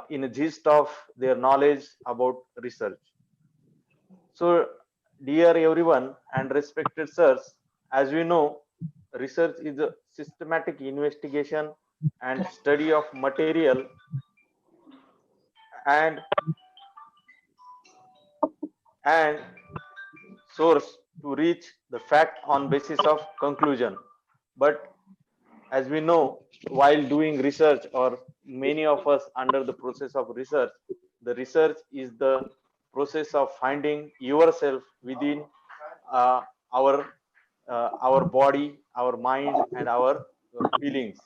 in a gist of their knowledge about research. So, dear everyone and respected sirs, as we know, research is a systematic investigation and study of material and and source to reach the fact on basis of conclusion. But as we know, while doing research, or many of us under the process of research, the research is the process of finding yourself within uh, our our body, our mind, and our feelings,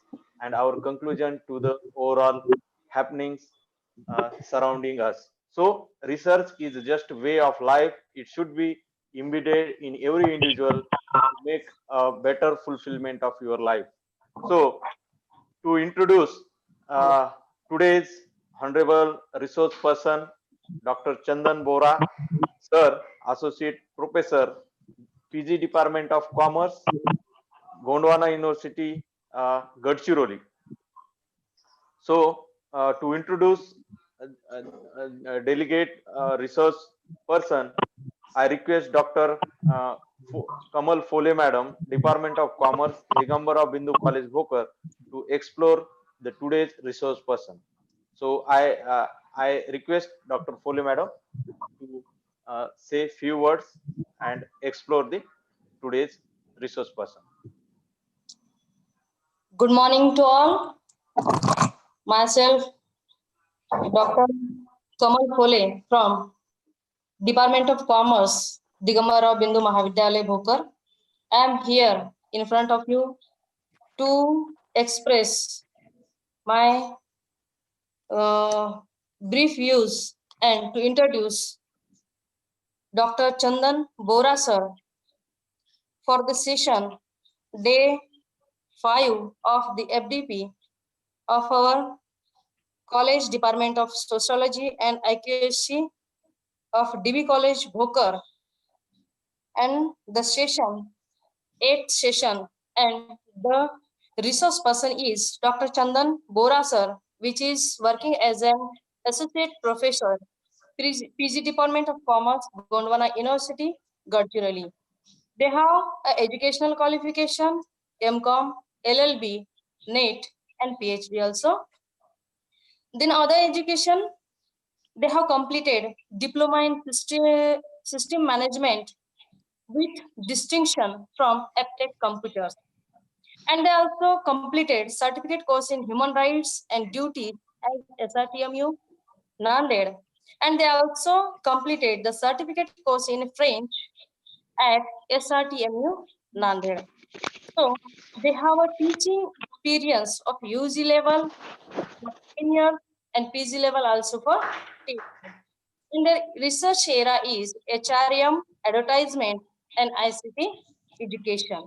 and our conclusion to the overall happenings surrounding us. So, research is just a way of life. It should be embedded in every individual to make a better fulfillment of your life. So, to introduce uh, today's honorable resource person, Dr. Chandan Bora, Sir, Associate Professor, PG Department of Commerce, Gondwana University, Gadchiroli. So, to introduce delegate resource person, I request Dr. Kamal Fole Madam, Department of Commerce, Digambara Bindu College, Bhokar, to explore the today's resource person. So I request Dr. Fole Madam to say few words and explore the today's resource person. Good morning to all. Myself, Dr. Kamal Phole from Department of Commerce, Digambara Bindu Mahavidyalaya, Bhokar. I am here in front of you to express my brief views and to introduce Dr. Chandan Bora sir for the session day 5 of the FDP of our College Department of Sociology and IQSC of DB College, Bhokar, and the session, 8th session, and the resource person is Dr. Chandan Bora sir, which is working as an associate professor, PG Department of Commerce, Gondwana University, Gadchiroli. They have an educational qualification, MCOM, LLB, NET, and PhD also. Then other education, they have completed diploma in system management with distinction from Aptech Computers. And they also completed certificate course in human rights and duty at SRTMU, Nanded. And they also completed the certificate course in French at SRTMU, Nanded. So they have a teaching experience of UG level, senior, and PG level also for teaching. In the research area is HRM, advertisement, and ICT education.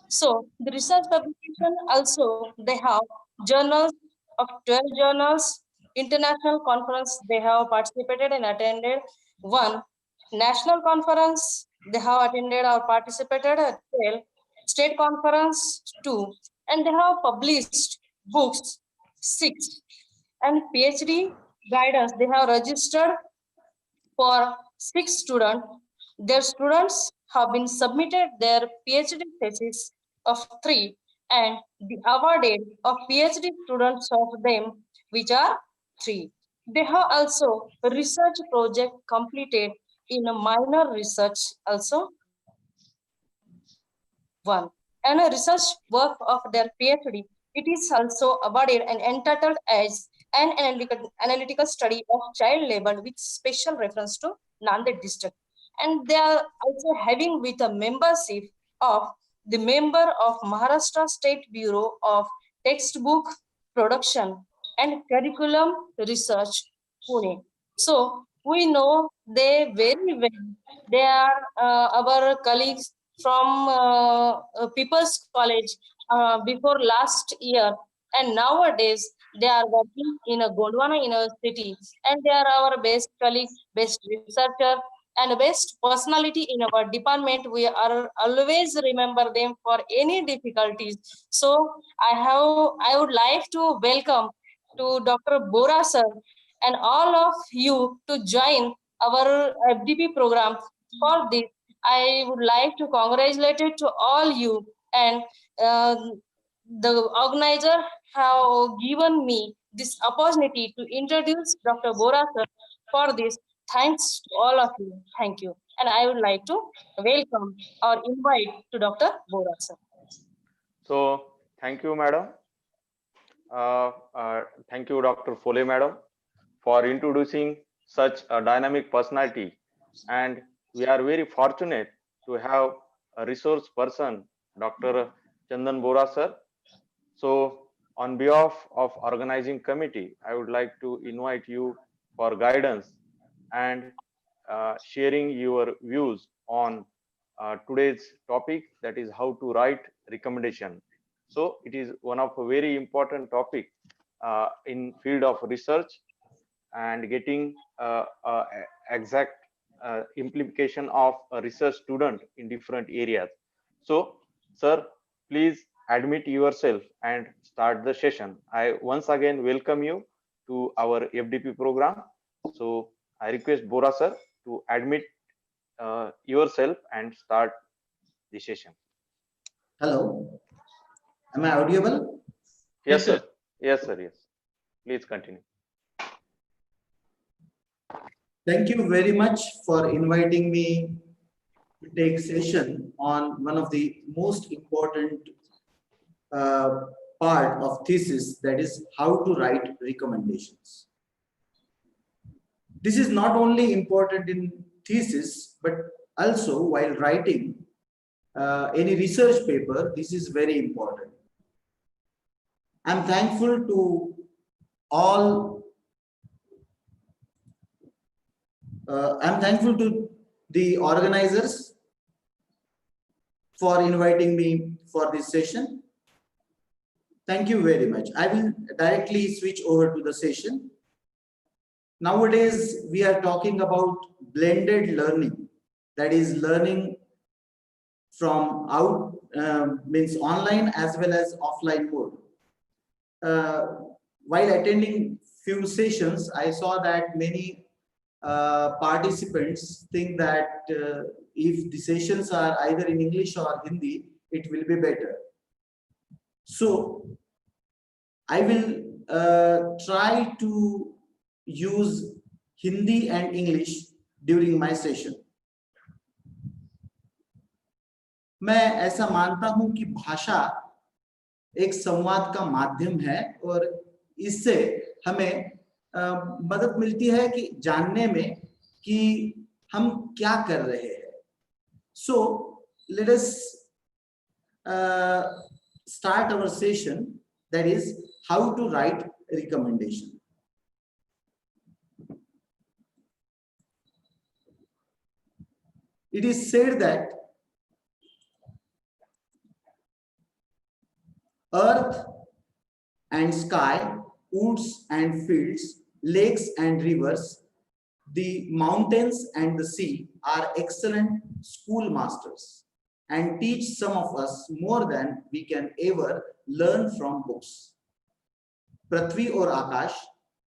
So the research publication also, they have journals of 12 journals, international conference they have participated and attended, one national conference they have attended or participated at 12, state conference 2, and they have published books 6, and PhD guidance they have registered for 6 students. Their students have been submitted their PhD thesis of 3 and the awarded of PhD students of them, which are 3. They have also a research project completed in a minor research also 1. And a research work of their PhD, it is also awarded and entitled as an analytical study of child labor with special reference to Nanded district. And they are also having with a membership of the member of Maharashtra State Bureau of Textbook Production and Curriculum Research, Pune. So we know they very well. They are our colleagues from People's College before last year, and nowadays they are working in a Gondwana University, and they are our best colleague, best researcher, and best personality in our department. We are always remember them for any difficulties. So I would like to welcome to Dr. Bora sir and all of you to join our FDP program. For this, I would like to congratulate it to all you, and uh, the organizer have given me this opportunity to introduce Dr. Bora sir. For this, thanks to all of you. Thank you. And I would like to welcome or invite to Dr. Bora sir. So thank you, madam. Thank you, Dr. Fole, madam, for introducing such a dynamic personality. And we are very fortunate to have a resource person, Dr. Chandan Bora, sir. So on behalf of organizing committee, I would like to invite you for guidance and sharing your views on today's topic, that is how to write recommendation. So it is one of a very important topic in field of research and getting exact implication of a research student in different areas. So sir, please admit yourself and start the session. I once again welcome you to our FDP program. So I request Bora sir to admit yourself and start the session. Hello, am I audible? Yes, sir. Yes, sir. Yes. Please continue. Thank you very much for inviting me to take session on one of the most important part of thesis, that is how to write recommendations. This is not only important in thesis, but also while writing any research paper, this is very important. I'm thankful to all I'm thankful to the organizers for inviting me for this session. Thank you very much. I will directly switch over to the session. Nowadays, we are talking about blended learning, that is learning from means online as well as offline mode. While attending few sessions, I saw that many participants think that if the sessions are either in English or Hindi, it will be better. So I will try to use Hindi and English during my session. मैं ऐसा मानता हूं कि भाषा एक संवाद का माध्यम है और इससे हमें मदद मिलती है कि जानने में कि हम क्या कर रहे हैं. So let us start our session, that is how to write recommendation. It is said that earth and sky, woods and fields, lakes and rivers, the mountains and the sea are excellent schoolmasters and teach some of us more than we can ever learn from books. पृथ्वी और आकाश,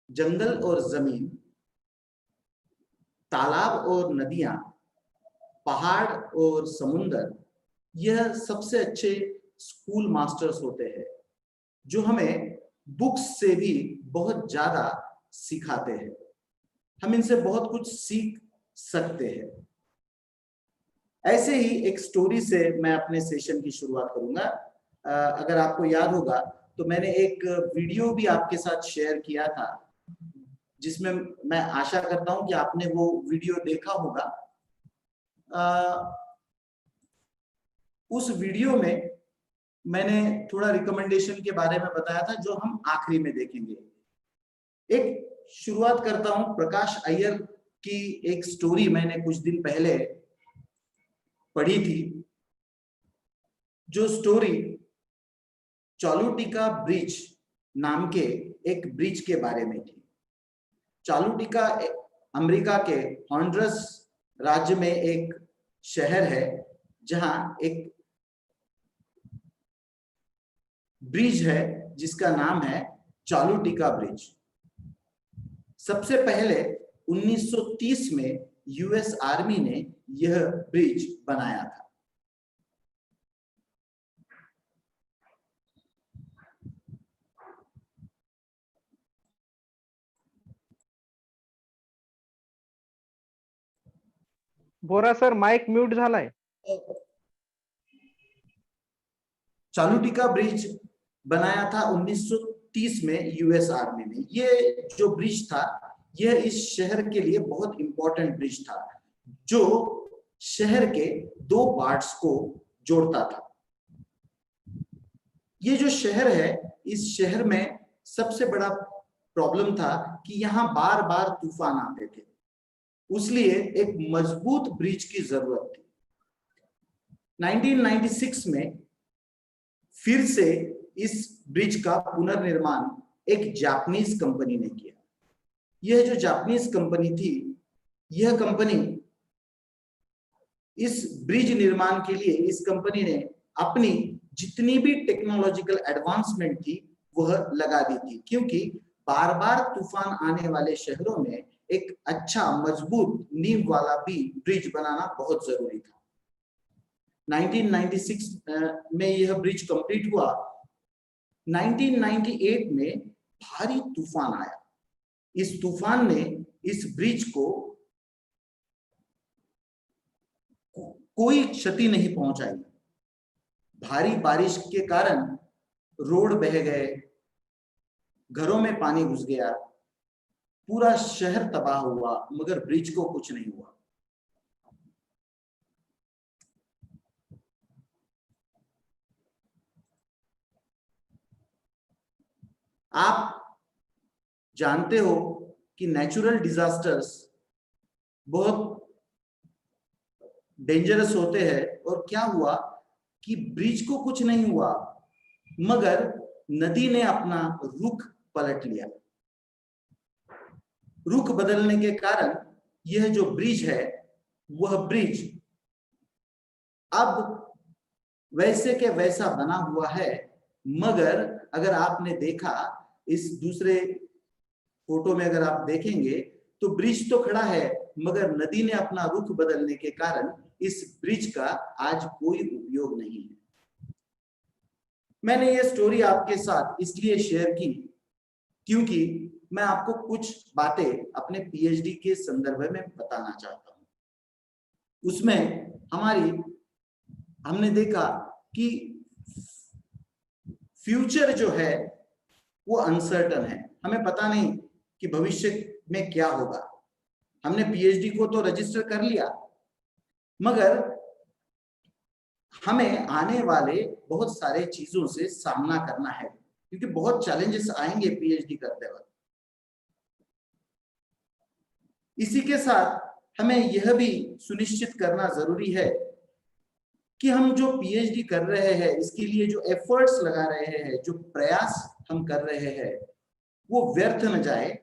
जंगल और जमीन, तालाब और नदियां, पहाड़ और समुंदर, यह सबसे अच्छे स्कूल मास्टर्स होते हैं जो हमें बुक्स से भी बहुत ज्यादा सिखाते हैं. हम इनसे बहुत कुछ सीख सकते हैं. ऐसे ही एक स्टोरी से मैं अपने सेशन की शुरुआत करूंगा. अगर आपको याद होगा तो मैंने एक वीडियो भी आपके साथ शेयर किया था जिसमें मैं आशा करता हूं कि आपने वो वीडियो देखा होगा. उस वीडियो में मैंने थोड़ा रिकमेंडेशन के बारे में बताया था जो हम आखिरी में देखेंगे. एक शुरुआत करता हूं. प्रकाश अय्यर की एक स्टोरी मैंने कुछ दिन पहले पढ़ी थी. जो स्टोरी चालुटिका ब्रिज नाम के एक ब्रिज के बारे में थी. चालुटिका अमेरिका के हॉन्डुरस राज्य में एक शहर है जहां एक ब्रिज है जिसका नाम है चालुटिका ब्रिज। सबसे पहले 1930 में यूएस आर्मी ने यह ब्रिज बनाया था। बोरा सर माइक म्यूट झालाय। चालुटिका ब्रिज बनाया था 1930 में यूएस आर्मी ने। ये जो ब्रिज था यह इस शहर के लिए बहुत इंपॉर्टेंट ब्रिज था, जो शहर के दो पार्ट्स को जोड़ता था। ये जो शहर है, इस शहर में सबसे बड़ा प्रॉब्लम था कि यहाँ बार बार तूफान आते थे, उसलिए एक मजबूत ब्रिज की जरूरत थी। 1996 में फिर से इस ब्रिज का पुनर्निर्माण एक जापानीज कंपनी ने किया। यह जो जापानीज कंपनी थी, यह कंपनी इस ब्रिज निर्माण के लिए, इस कंपनी ने अपनी जितनी भी टेक्नोलॉजिकल एडवांसमेंट थी वह लगा दी थी, क्योंकि बार बार तूफान आने वाले शहरों में एक अच्छा मजबूत नींव वाला भी ब्रिज बनाना बहुत जरूरी था। 1996 में यह ब्रिज कंप्लीट हुआ। 1998 में भारी तूफान आया। इस तूफान ने इस ब्रिज को कोई क्षति नहीं पहुंचाई। भारी बारिश के कारण रोड बह गए, घरों में पानी घुस गया, पूरा शहर तबाह हुआ, मगर ब्रिज को कुछ नहीं हुआ। आप जानते हो कि नेचुरल डिजास्टर्स बहुत डेंजरस होते हैं, और क्या हुआ कि ब्रिज को कुछ नहीं हुआ, मगर नदी ने अपना रुख पलट लिया। रुख बदलने के कारण यह जो ब्रिज है, वह ब्रिज अब वैसे के वैसा बना हुआ है। मगर अगर आपने देखा, इस दूसरे फोटो में अगर आप देखेंगे तो ब्रिज तो खड़ा है, मगर नदी ने अपना रुख बदलने के कारण इस ब्रिज का आज कोई उपयोग नहीं है। मैंने ये स्टोरी आपके साथ इसलिए शेयर की क्योंकि मैं आपको कुछ बातें अपने पीएचडी के संदर्भ में बताना चाहता हूं। उसमें हमने देखा कि फ्यूचर जो है वो अनसर्टन है। हमें पता नहीं कि भविष्य में क्या होगा। हमने पीएचडी को तो रजिस्टर कर लिया, मगर हमें आने वाले बहुत सारे चीजों से सामना करना है, क्योंकि बहुत चैलेंजेस आएंगे पीएचडी करते वक्त। इसी के साथ हमें यह भी सुनिश्चित करना जरूरी है कि हम जो पीएचडी कर रहे हैं, इसके लिए जो एफर्ट्स लगा रहे हैं, जो प्रयास हम कर रहे हैं, वो व्यर्थ न जाए,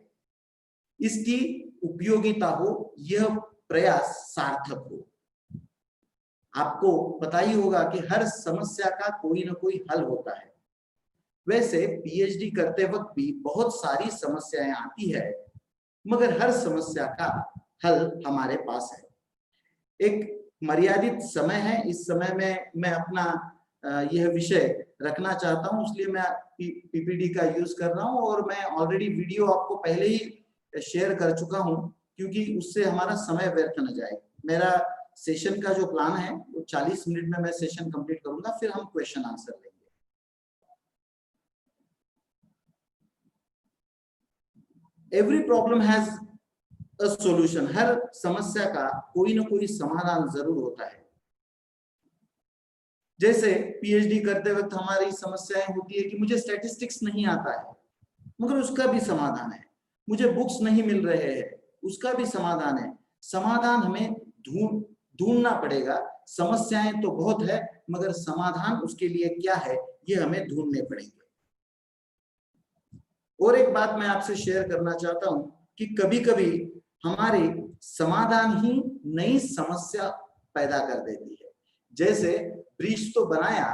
इसकी उपयोगिता हो, यह प्रयास सार्थक हो। आपको पता ही होगा कि हर समस्या का कोई ना कोई हल होता है। वैसे पीएचडी करते वक्त भी बहुत सारी समस्याएं आती है, मगर हर समस्या का हल हमारे पास है। एक मर्यादित समय है, इस समय में मैं अपना यह विषय रखना चाहता हूं, इसलिए मैं पीपीटी का यूज कर रहा हूं, और मैं ऑलरेडी वीडियो आपको पहले ही शेयर कर चुका हूं, क्योंकि उससे हमारा समय व्यर्थ न जाए। मेरा सेशन का जो प्लान है वो 40 मिनट में मैं सेशन कंप्लीट करूंगा, फिर हम क्वेश्चन आंसर लेंगे। Every problem has a solution. हर समस्या का कोई ना कोई समाधान जरूर होता है। जैसे पीएचडी करते वक्त हमारी समस्याएं होती है कि मुझे स्टैटिस्टिक्स नहीं आता है, मगर उसका भी समाधान है। मुझे बुक्स नहीं मिल रहे हैं, उसका भी समाधान है। समाधान हमें ढूंढना पड़ेगा। समस्याएं तो बहुत है, मगर समाधान उसके लिए क्या है, ये हमें ढूंढने पड़ेंगे। और एक बात मैं आपसे शेयर करना चाहता हूं कि कभी कभी हमारे समाधान ही नई समस्या पैदा कर देती है। जैसे ब्रिज तो बनाया,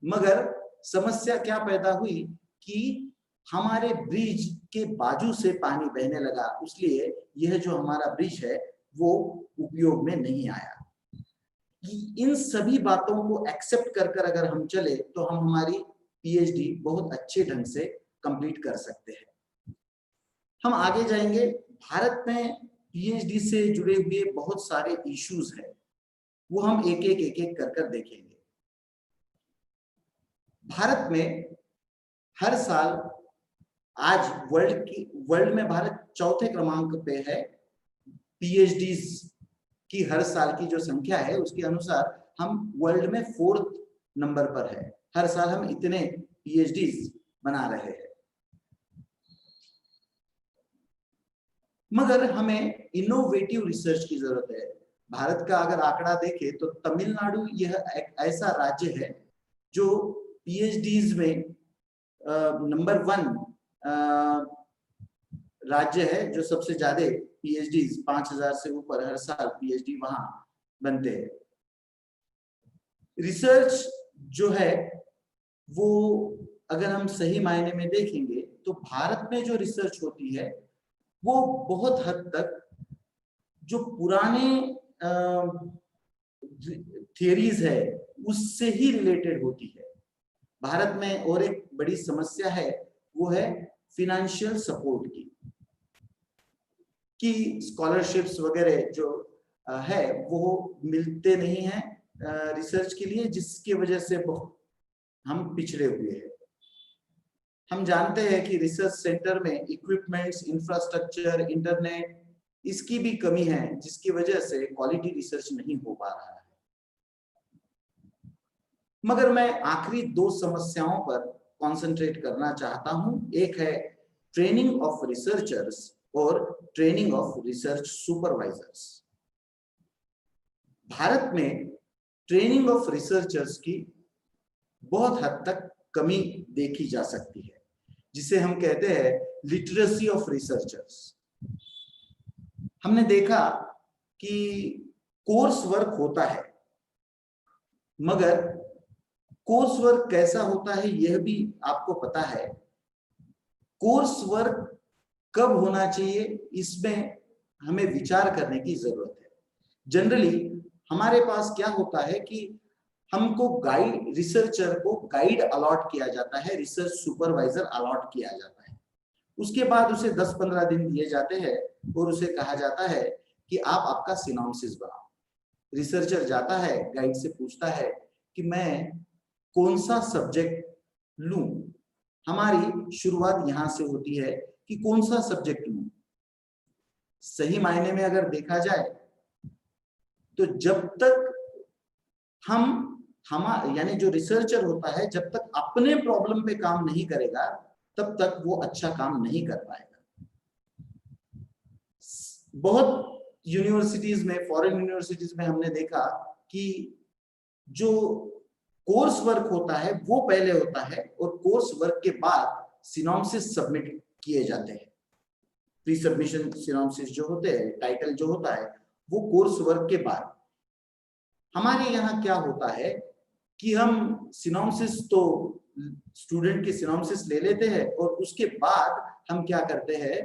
मगर समस्या क्या पैदा हुई कि हमारे ब्रिज के बाजू से पानी बहने लगा, इसलिए यह जो हमारा ब्रिज है वो उपयोग में नहीं आया। इन सभी बातों को एक्सेप्ट कर कर अगर हम चले तो हम हमारी पीएचडी बहुत अच्छे ढंग से कंप्लीट कर सकते हैं। हम आगे जाएंगे। भारत में पीएचडी से जुड़े हुए बहुत सारे इश्यूज हैं, वो हम एक एक कर देखेंगे। भारत में हर साल, आज वर्ल्ड में भारत चौथे क्रमांक पे है पीएचडीज की हर साल की जो संख्या है उसके अनुसार हम वर्ल्ड में 4th नंबर पर है। हर साल हम इतने पीएचडीज बना रहे हैं। मगर हमें इनोवेटिव रिसर्च की जरूरत है। भारत का अगर आंकड़ा देखें तो तमिलनाडु यह एक ऐसा राज्य है जो पीएचडीज में नंबर 1 राज्य है, जो सबसे ज्यादा पीएचडीज 5000 से ऊपर हर साल पीएचडी वहां बनते हैं। रिसर्च जो है वो अगर हम सही मायने में देखेंगे तो भारत में जो रिसर्च होती है वो बहुत हद तक जो पुराने थियरीज है उससे ही रिलेटेड होती है। भारत में और एक बड़ी समस्या है, वो है फिनेंशियल सपोर्ट की स्कॉलरशिप्स वगैरह जो है वो मिलते नहीं है रिसर्च के लिए, जिसकी वजह से बहुत हम पिछड़े हुए हैं। हम जानते हैं कि रिसर्च सेंटर में इक्विपमेंट्स, इंफ्रास्ट्रक्चर, इंटरनेट, इसकी भी कमी है, जिसकी वजह से क्वालिटी रिसर्च नहीं हो पा रहा है। मगर मैं आखिरी 2 समस्याओं पर कंसंट्रेट करना चाहता हूं। एक है ट्रेनिंग ऑफ रिसर्चर्स और training of research supervisors. Bharat में ट्रेनिंग ऑफ रिसर्चर्स की बहुत हद तक कमी देखी जा सकती है, जिसे हम कहते हैं लिटरेसी ऑफ रिसर्चर्स। हमने देखा कि कोर्स वर्क होता है, मगर कोर्स वर्क कैसा होता है यह भी आपको पता है। कोर्स वर्क कब होना चाहिए इसमें हमें विचार करने की जरूरत है। जनरली हमारे पास क्या होता है कि हमको रिसर्चर को गाइड अलॉट किया जाता है, रिसर्च सुपरवाइजर अलॉट किया जाता है। उसके बाद उसे 10-15 दिन दिए जाते हैं और उसे कहा जाता है कि आप आपका सिनॉप्सिस बनाओ। रिसर्चर जाता है, गाइड से पूछता है कि मैं कौन सा सब्जेक्ट लूं। हमारी शुरुआत यहां से होती है कि कौन सा सब्जेक्ट लूं। सही मायने में अगर देखा जाए तो जब तक यानी जो रिसर्चर होता है जब तक अपने प्रॉब्लम पे काम नहीं करेगा तब तक वो अच्छा काम नहीं कर पाएगा। बहुत यूनिवर्सिटीज में, फॉरेन यूनिवर्सिटीज में हमने देखा कि जो कोर्स वर्क होता है वो पहले होता है और कोर्स वर्क के बाद सिनॉप्सिस सबमिट किए जाते हैं। प्री सबमिशन सिनॉप्सिस जो होते हैं, टाइटल जो होता है, वो कोर्स वर्क के बाद। हमारे यहाँ क्या होता है कि हम सिनॉप्सिस तो स्टूडेंट के सिनॉप्सिस ले लेते हैं और उसके बाद हम क्या करते हैं,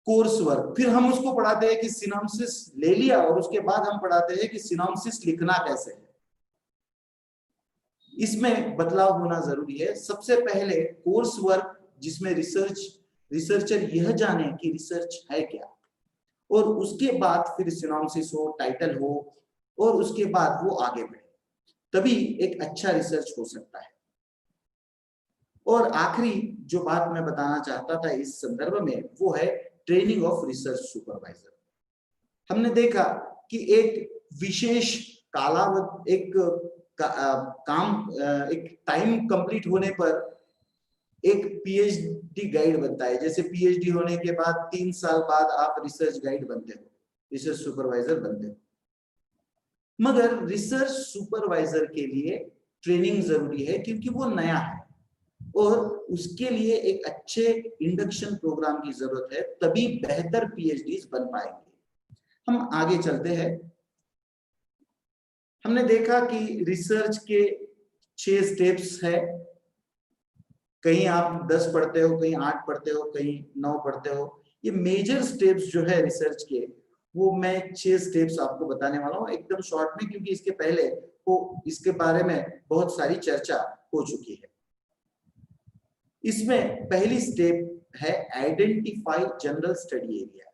कोर्स वर्क। फिर हम उसको पढ़ाते हैं कि सिनॉप्सिस ले लिया और उसके बाद हम पढ़ाते हैं कि सिनॉप्सिस लिखना कैसे है। इसमें बदलाव होना जरूरी है। सबसे पहले कोर्स वर्क, जिसमें रिसर्चर यह जाने कि रिसर्च है क्या, और उसके बाद फिर सिनॉप्सिस हो, टाइटल हो, और उसके बाद वो आगे बढ़े, तभी एक अच्छा रिसर्च हो सकता है। और आखिरी जो बात मैं बताना चाहता था इस संदर्भ में वो है ट्रेनिंग ऑफ रिसर्च सुपरवाइजर। हमने देखा कि एक विशेष कालावधि, एक टाइम कंप्लीट होने पर एक पीएचडी गाइड बनता है। जैसे पीएचडी होने के बाद 3 साल बाद आप रिसर्च गाइड बनते हो, रिसर्च सुपरवाइजर बनते हो। मगर रिसर्च सुपरवाइजर के लिए ट्रेनिंग जरूरी है क्योंकि वो नया है और उसके लिए एक अच्छे इंडक्शन प्रोग्राम की जरूरत है, तभी बेहतर पीएचडीज बन पाएंगे। हम आगे चलते हैं। हमने देखा कि रिसर्च के 6 स्टेप्स है। कहीं आप 10 पढ़ते हो, कहीं 8 पढ़ते हो, कहीं 9 पढ़ते हो। ये मेजर स्टेप्स जो है रिसर्च के, वो मैं 6 स्टेप्स आपको बताने वाला हूँ एकदम शॉर्ट में, क्योंकि इसके पहले वो इसके बारे में बहुत सारी चर्चा हो चुकी है। इसमें पहली स्टेप है आइडेंटिफाई जनरल स्टडी एरिया,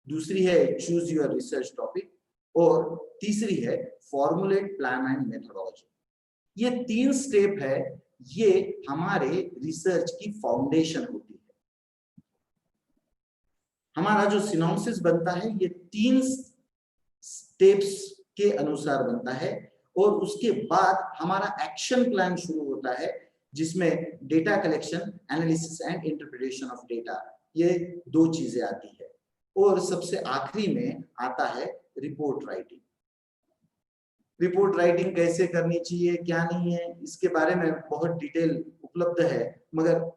दूसरी है चूज योर रिसर्च टॉपिक, और तीसरी है फॉर्मुलेट प्लान एंड मेथोडोलॉजी। ये 3 स्टेप है, ये हमारे रिसर्च की फाउंडेशन होती है। हमारा जो सिनॉप्सिस बनता है ये 3 स्टेप्स के अनुसार बनता है, और उसके बाद हमारा एक्शन प्लान शुरू होता है, जिसमें data collection, analysis and interpretation of data, ये 2 चीजें आती है। और सबसे आखिरी में आता है रिपोर्ट राइटिंग। रिपोर्ट राइटिंग कैसे करनी चाहिए, क्या नहीं है, इसके बारे में बहुत डिटेल उपलब्ध है, मगर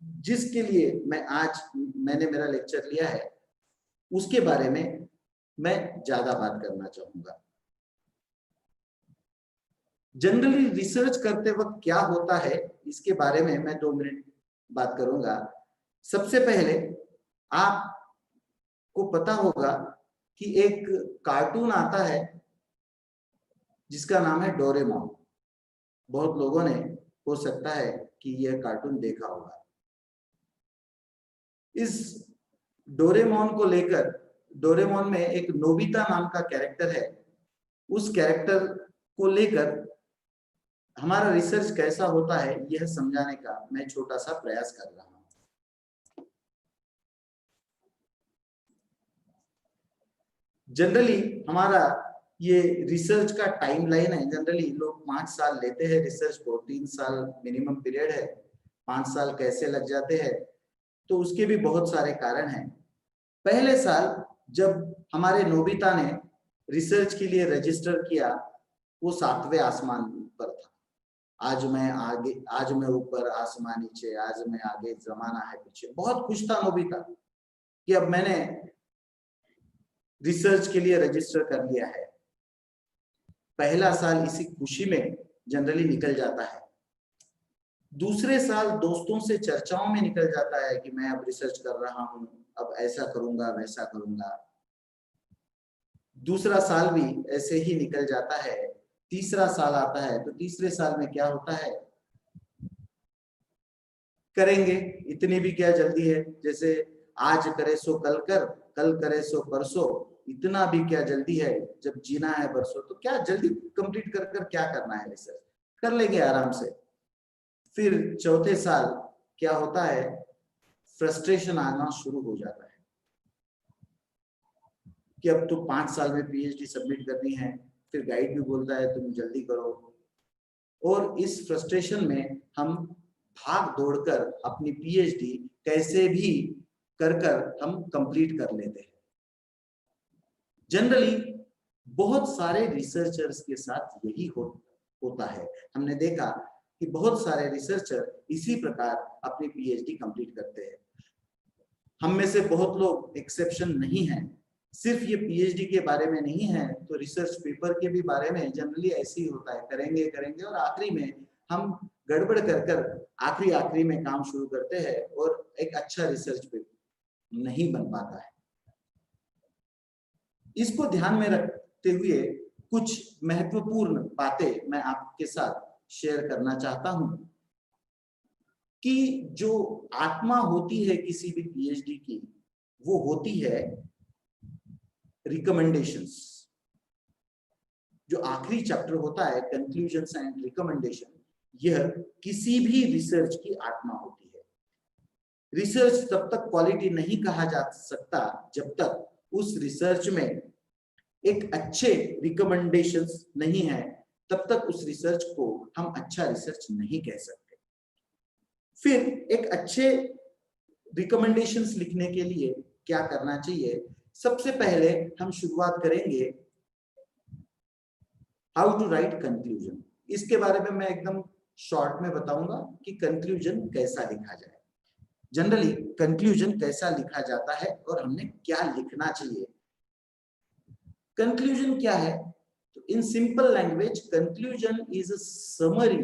जिसके लिए मैंने मेरा लेक्चर लिया है उसके बारे में मैं ज्यादा बात करना चाहूंगा। जनरली रिसर्च करते वक्त क्या होता है, इसके बारे में मैं 2 मिनट बात करूंगा। सबसे पहले आपको पता होगा कि एक कार्टून आता है जिसका नाम है डोरेमोन। बहुत लोगों ने हो सकता है कि यह कार्टून देखा होगा। इस डोरेमोन को लेकर, डोरेमोन में एक नोबिता नाम का कैरेक्टर है, उस कैरेक्टर को लेकर हमारा रिसर्च कैसा होता है यह समझाने का मैं छोटा सा प्रयास कर रहा हूं। जनरली हमारा ये रिसर्च का टाइमलाइन है, जनरली लोग 5 साल लेते हैं रिसर्च को, 3 साल मिनिमम पीरियड है, 5 साल कैसे लग जाते हैं, तो उसके भी बहुत सारे कारण हैं। पहले साल जब हमारे नोबिता ने रिसर्च के लिए रजिस्टर किया, वो 7वें आसमान पर था। आज मैं ऊपर, आसमान नीचे, आज मैं आगे, जमाना है पीछे। बहुत खुश था नोबिता कि अब मैंने रिसर्च के लिए रजिस्टर कर लिया है। पहला साल इसी खुशी में जनरली निकल जाता है। दूसरे साल दोस्तों से चर्चाओं में निकल जाता है कि मैं अब रिसर्च कर रहा हूं, अब ऐसा करूंगा, वैसा करूंगा। दूसरा साल भी ऐसे ही निकल जाता है। तीसरा साल आता है, तो तीसरे साल में क्या होता है, करेंगे, इतनी भी क्या जल्दी है, जैसे आज करे सो कल कर, कल करे सो परसों, इतना भी क्या जल्दी है, जब जीना है बरसों, तो क्या जल्दी कंप्लीट कर कर क्या करना है, रिसर्च कर लेंगे आराम से। फिर चौथे साल क्या होता है, फ्रस्ट्रेशन आना शुरू हो जाता है कि अब तो 5 साल में पीएचडी सबमिट करनी है। फिर गाइड भी बोलता है तुम जल्दी करो, और इस फ्रस्ट्रेशन में हम भाग दौड़कर अपनी पीएचडी कैसे भी कर हम कंप्लीट कर लेते हैं। जनरली बहुत सारे रिसर्चर्स के साथ यही होता है। हमने देखा कि बहुत सारे रिसर्चर इसी प्रकार अपनी पीएचडी कंप्लीट करते हैं। हम में से बहुत लोग एक्सेप्शन नहीं है। सिर्फ ये पीएचडी के बारे में नहीं है, तो रिसर्च पेपर के भी बारे में जनरली ऐसे ही होता है, करेंगे और आखिरी में हम गड़बड़ कर आखिरी में काम शुरू करते हैं और एक अच्छा रिसर्च पेपर नहीं बन पाता है। इसको ध्यान में रखते हुए कुछ महत्वपूर्ण बातें मैं आपके साथ शेयर करना चाहता हूं कि जो आत्मा होती है किसी भी पीएचडी की, वो होती है रिकमेंडेशंस। जो आखिरी चैप्टर होता है कंक्लूजन्स एंड रिकमेंडेशन, यह किसी भी रिसर्च की आत्मा होती है। रिसर्च तब तक क्वालिटी नहीं कहा जा सकता जब तक उस रिसर्च में एक अच्छे रिकमेंडेशंस नहीं है, तब तक उस रिसर्च को हम अच्छा रिसर्च नहीं कह सकते। फिर एक अच्छे रिकमेंडेशंस लिखने के लिए क्या करना चाहिए, सबसे पहले हम शुरुआत करेंगे हाउ टू राइट कंक्लूजन। इसके बारे में मैं एकदम शॉर्ट में बताऊंगा कि कंक्लूजन कैसा लिखा जाए। जनरली कंक्लूजन कैसा लिखा जाता है और हमने क्या लिखना चाहिए। कंक्लूजन क्या है, तो in simple language conclusion is a summary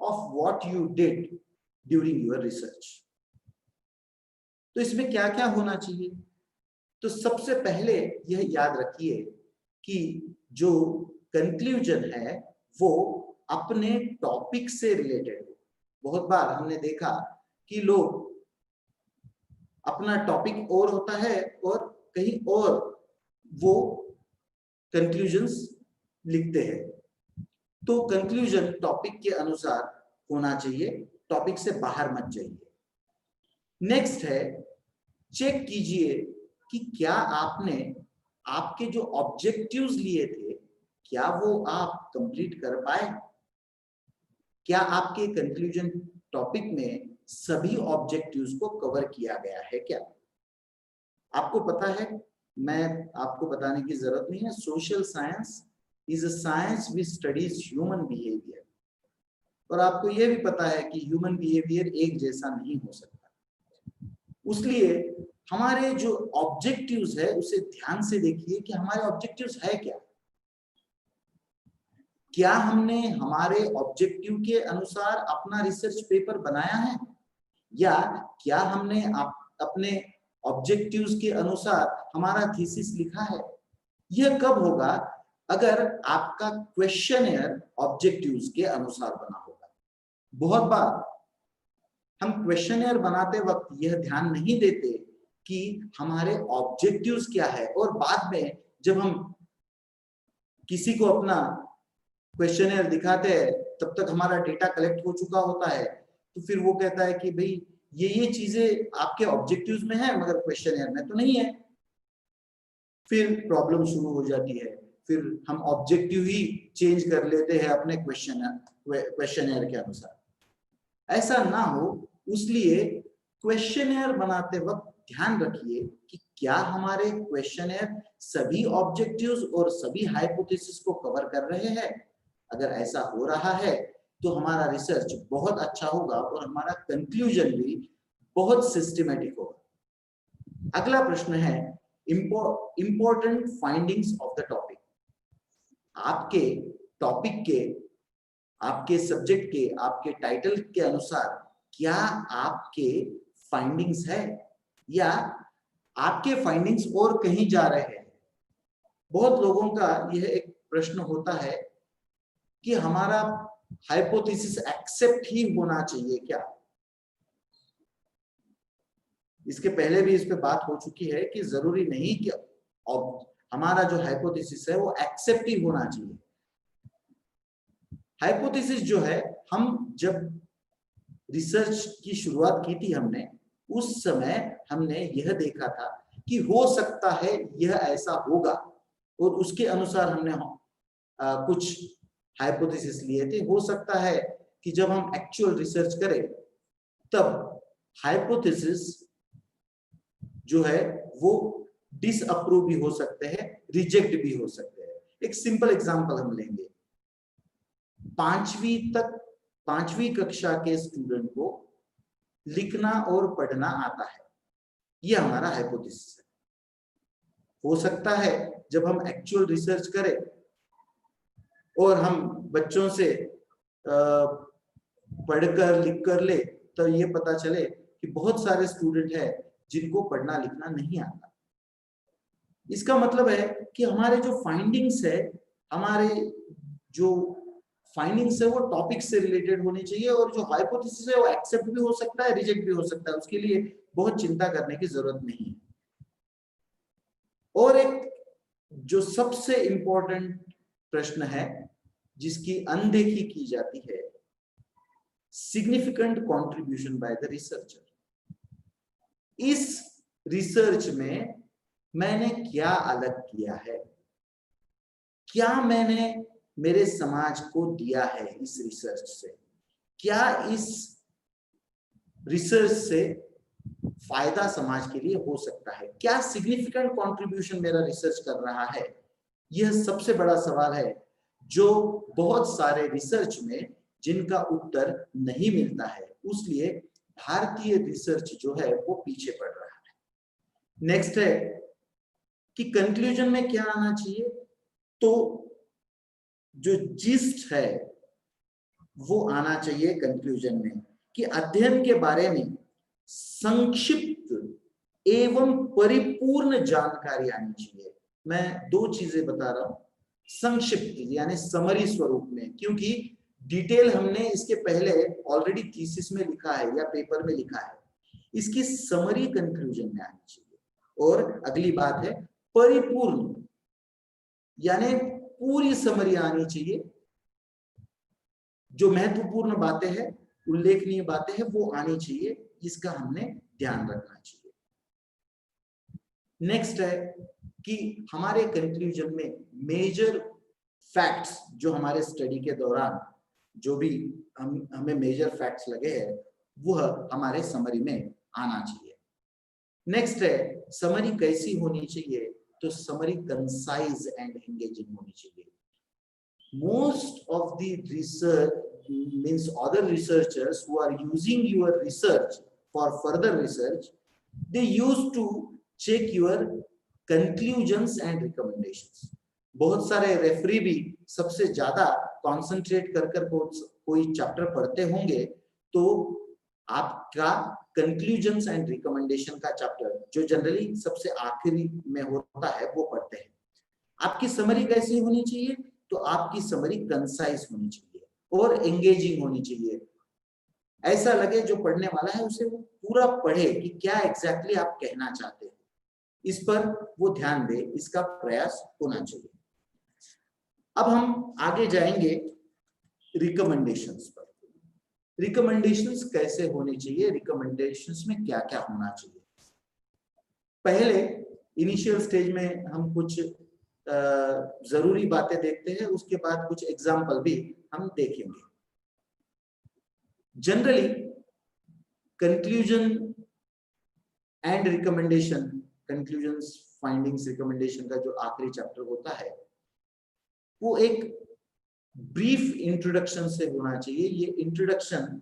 of what you did during your research. तो इसमें क्या क्या होना चाहिए? तो सबसे पहले यह याद रखिए कि जो कंक्लूजन है वो अपने टॉपिक से रिलेटेड हो। बहुत बार हमने देखा कि लोग अपना टॉपिक और होता है और कहीं और वो कंक्लूजन्स लिखते हैं। तो कंक्लूजन टॉपिक के अनुसार होना चाहिए, टॉपिक से बाहर मत जाइए। नेक्स्ट है, चेक कीजिए कि क्या आपने आपके जो ऑब्जेक्टिव्स लिए थे क्या वो आप कंप्लीट कर पाए? क्या आपके कंक्लूजन टॉपिक में सभी ऑब्जेक्टिव्स को कवर किया गया है क्या? आपको पता है, मैं आपको बताने की जरूरत नहीं है, social science is a science which studies human behaviour. और आपको यह भी पता है कि ह्यूमन बिहेवियर एक जैसा नहीं हो सकता। उसलिए हमारे जो ऑब्जेक्टिव्स है उसे ध्यान से देखिए कि हमारे ऑब्जेक्टिव्स है क्या। क्या हमने हमारे ऑब्जेक्टिव के अनुसार अपना रिसर्च पेपर बनाया है, या क्या हमने अपने ऑब्जेक्टिव्स के अनुसार हमारा थीसिस लिखा है? यह कब होगा? अगर आपका क्वेश्चनर ऑब्जेक्टिव्स के अनुसार बना होगा। बहुत बार हम क्वेश्चनर बनाते वक्त यह ध्यान नहीं देते कि हमारे ऑब्जेक्टिव्स क्या है, और बाद में जब हम किसी को अपना क्वेश्चनर दिखाते हैं तब तक हमारा डेटा कलेक्ट हो चुका होता है, तो फिर वो कहता है कि भाई ये चीजें आपके ऑब्जेक्टिव्स में है मगर क्वेश्चनर में तो नहीं है। फिर प्रॉब्लम शुरू हो जाती है, फिर हम ऑब्जेक्टिव ही चेंज कर लेते हैं अपने क्वेश्चनर के अनुसार। ऐसा ना हो, इसलिए क्वेश्चनर बनाते वक्त ध्यान रखिए कि क्या हमारे क्वेश्चनर सभी ऑब्जेक्टिव्स और सभी हाइपोथेसिस को कवर कर रहे हैं। अगर ऐसा हो रहा है तो हमारा रिसर्च बहुत अच्छा होगा और हमारा कंक्लूजन भी बहुत सिस्टमैटिक होगा। अगला प्रश्न है important findings of the topic. आपके टॉपिक के, आपके सब्जेक्ट के, आपके टाइटल के अनुसार क्या आपके फाइंडिंग्स है, या आपके फाइंडिंग्स और कहीं जा रहे हैं? बहुत लोगों का यह एक प्रश्न होता है कि हमारा हाइपोथेसिस एक्सेप्ट ही होना चाहिए क्या? इसके पहले भी इस पे बात हो चुकी है कि जरूरी नहीं कि हमारा जो हाइपोथेसिस है वो एक्सेप्ट ही होना चाहिए। हाइपोथेसिस जो है, हम जब रिसर्च की शुरुआत की थी हमने, उस समय हमने यह देखा था कि हो सकता है यह ऐसा होगा, और उसके अनुसार हमने कुछ हाइपोथेसिस लिए थे। हो सकता है कि जब हम एक्चुअल रिसर्च करें तब हाइपोथेसिस जो है वो डिसअप्रूव भी हो सकते हैं, रिजेक्ट भी हो सकते हैं। एक सिंपल एग्जांपल हम लेंगे। पांचवी कक्षा के स्टूडेंट को लिखना और पढ़ना आता है, यह हमारा हाइपोथेसिस है। हो सकता है जब हम एक्चुअल रिसर्च करें और हम बच्चों से पढ़कर लिख कर ले तो ये पता चले कि बहुत सारे स्टूडेंट हैं जिनको पढ़ना लिखना नहीं आता। इसका मतलब है कि हमारे जो फाइंडिंग्स है, हमारे जो फाइंडिंग्स है वो टॉपिक से रिलेटेड होनी चाहिए, और जो हाइपोथेसिस है वो एक्सेप्ट भी हो सकता है, रिजेक्ट भी हो सकता है। उसके लिए बहुत चिंता करने की जरूरत नहीं है। और एक जो सबसे इंपॉर्टेंट प्रश्न है जिसकी अनदेखी की जाती है, significant contribution by the researcher. इस रिसर्च में मैंने क्या अलग किया है, क्या मैंने मेरे समाज को दिया है इस रिसर्च से, क्या इस रिसर्च से फायदा समाज के लिए हो सकता है, क्या सिग्निफिकेंट कंट्रीब्यूशन मेरा रिसर्च कर रहा है। यह सबसे बड़ा सवाल है जो बहुत सारे रिसर्च में जिनका उत्तर नहीं मिलता है, इसलिए भारतीय रिसर्च जो है वो पीछे पड़ रहा है। नेक्स्ट है कि कंक्लूजन में क्या आना चाहिए। तो जो जिस्ट है वो आना चाहिए कंक्लूजन में, कि अध्ययन के बारे में संक्षिप्त एवं परिपूर्ण जानकारी आनी चाहिए। मैं दो चीजें बता रहा हूं, संक्षिप्त यानी समरी स्वरूप में, क्योंकि डिटेल हमने इसके पहले ऑलरेडी थीसिस में लिखा है या पेपर में लिखा है, इसकी समरी कंक्लूजन में आनी चाहिए। और अगली बात है परिपूर्ण, यानी पूरी समरी आनी चाहिए, जो महत्वपूर्ण बातें हैं, उल्लेखनीय बातें हैं, वो आनी चाहिए, इसका हमने ध्यान रखना चाहिए। नेक्स्ट है कि हमारे कंक्लूजन में मेजर फैक्ट्स, जो हमारे स्टडी के दौरान जो भी हमें मेजर फैक्ट्स लगे हैं, वह हमारे समरी में आना चाहिए। नेक्स्ट है समरी कैसी होनी चाहिए, तो समरी कंसाइज एंड एंगेजिंग होनी चाहिए। Most of the research means other researchers who are using your research for further research, they used to check your conclusions and recommendations. बहुत सारे रेफरी भी सबसे ज्यादा कॉन्सेंट्रेट कर कोई चैप्टर पढ़ते होंगे, तो आपका कंक्लूजन्स एंड रिकमेंडेशन का चैप्टर, जो जनरली सबसे आखिरी में होता है, वो पढ़ते हैं। आपकी समरी कैसी होनी चाहिए, तो आपकी समरी कंसाइज होनी चाहिए और एंगेजिंग होनी चाहिए। ऐसा लगे जो पढ़ने वाला है उसे वो पूरा पढ़े कि क्या एग्जैक्टली आप कहना चाहते हैं, इस पर वो ध्यान दे, इसका प्रयास होना चाहिए। अब हम आगे जाएंगे रिकमेंडेशंस पर। रिकमेंडेशंस कैसे होनी चाहिए, रिकमेंडेशंस में क्या क्या होना चाहिए। पहले इनिशियल स्टेज में हम कुछ जरूरी बातें देखते हैं, उसके बाद कुछ एग्जाम्पल भी हम देखेंगे। Generally conclusion and recommendation, conclusions, findings, recommendation का जो आखिरी चैप्टर होता है, वो एक ब्रीफ इंट्रोडक्शन से होना चाहिए। ये इंट्रोडक्शन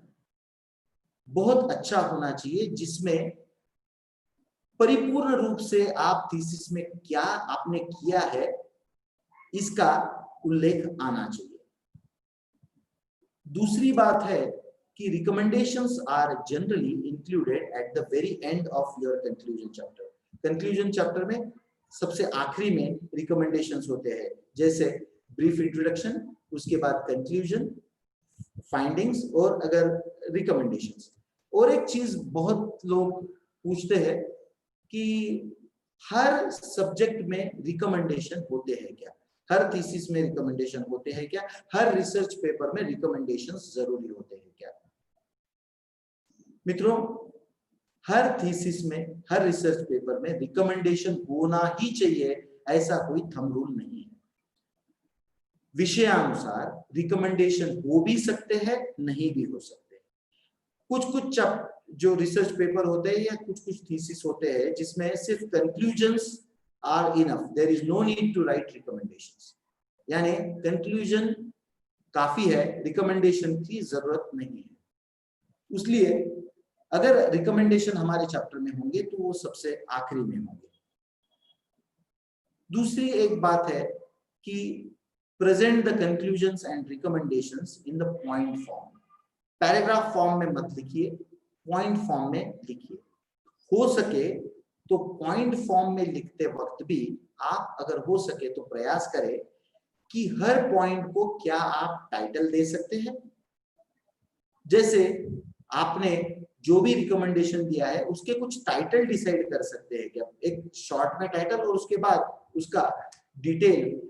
बहुत अच्छा होना चाहिए, जिसमें परिपूर्ण रूप से आप थीसिस में क्या आपने किया है इसका उल्लेख आना चाहिए। दूसरी बात है कि recommendations are generally included at the very end of your conclusion chapter. Conclusion chapter में सबसे आखिरी में रिकमेंडेशंस होते हैं, जैसे ब्रीफ इंट्रोडक्शन, उसके बाद कंक्लूजन, फाइंडिंग्स और अगर रिकमेंडेशंस। और एक चीज बहुत लोग पूछते हैं कि हर सब्जेक्ट में रिकमेंडेशन होते हैं क्या, हर थीसिस में रिकमेंडेशन होते हैं क्या, हर रिसर्च पेपर में रिकमेंडेशंस जरूरी होते हैं क्या। मित्रों, हर थीसिस में, हर रिसर्च पेपर में रिकमेंडेशन होना ही चाहिए, ऐसा कोई थंब रूल नहीं है। विषयानुसार रिकमेंडेशन हो भी सकते हैं, नहीं भी हो सकते। कुछ जो रिसर्च पेपर होते हैं या कुछ थीसिस होते हैं जिसमें सिर्फ conclusions are enough, there is no need to write recommendations, यानी कंक्लूजन काफी है, रिकमेंडेशन की जरूरत नहीं है। इसलिए अगर रिकमेंडेशन हमारे चैप्टर में होंगे तो वो सबसे आखिरी में होंगे। दूसरी एक बात है कि present the conclusions and recommendations in the point form. Paragraph form में मत लिखिए, पॉइंट फॉर्म में लिखिए। हो सके तो पॉइंट फॉर्म में लिखते वक्त भी आप अगर हो सके तो प्रयास करें कि हर पॉइंट को क्या आप टाइटल दे सकते हैं। जैसे आपने जो भी रिकमेंडेशन दिया है उसके कुछ टाइटल डिसाइड कर सकते हैं क्या, एक शॉर्ट में टाइटल और उसके बाद उसका डिटेल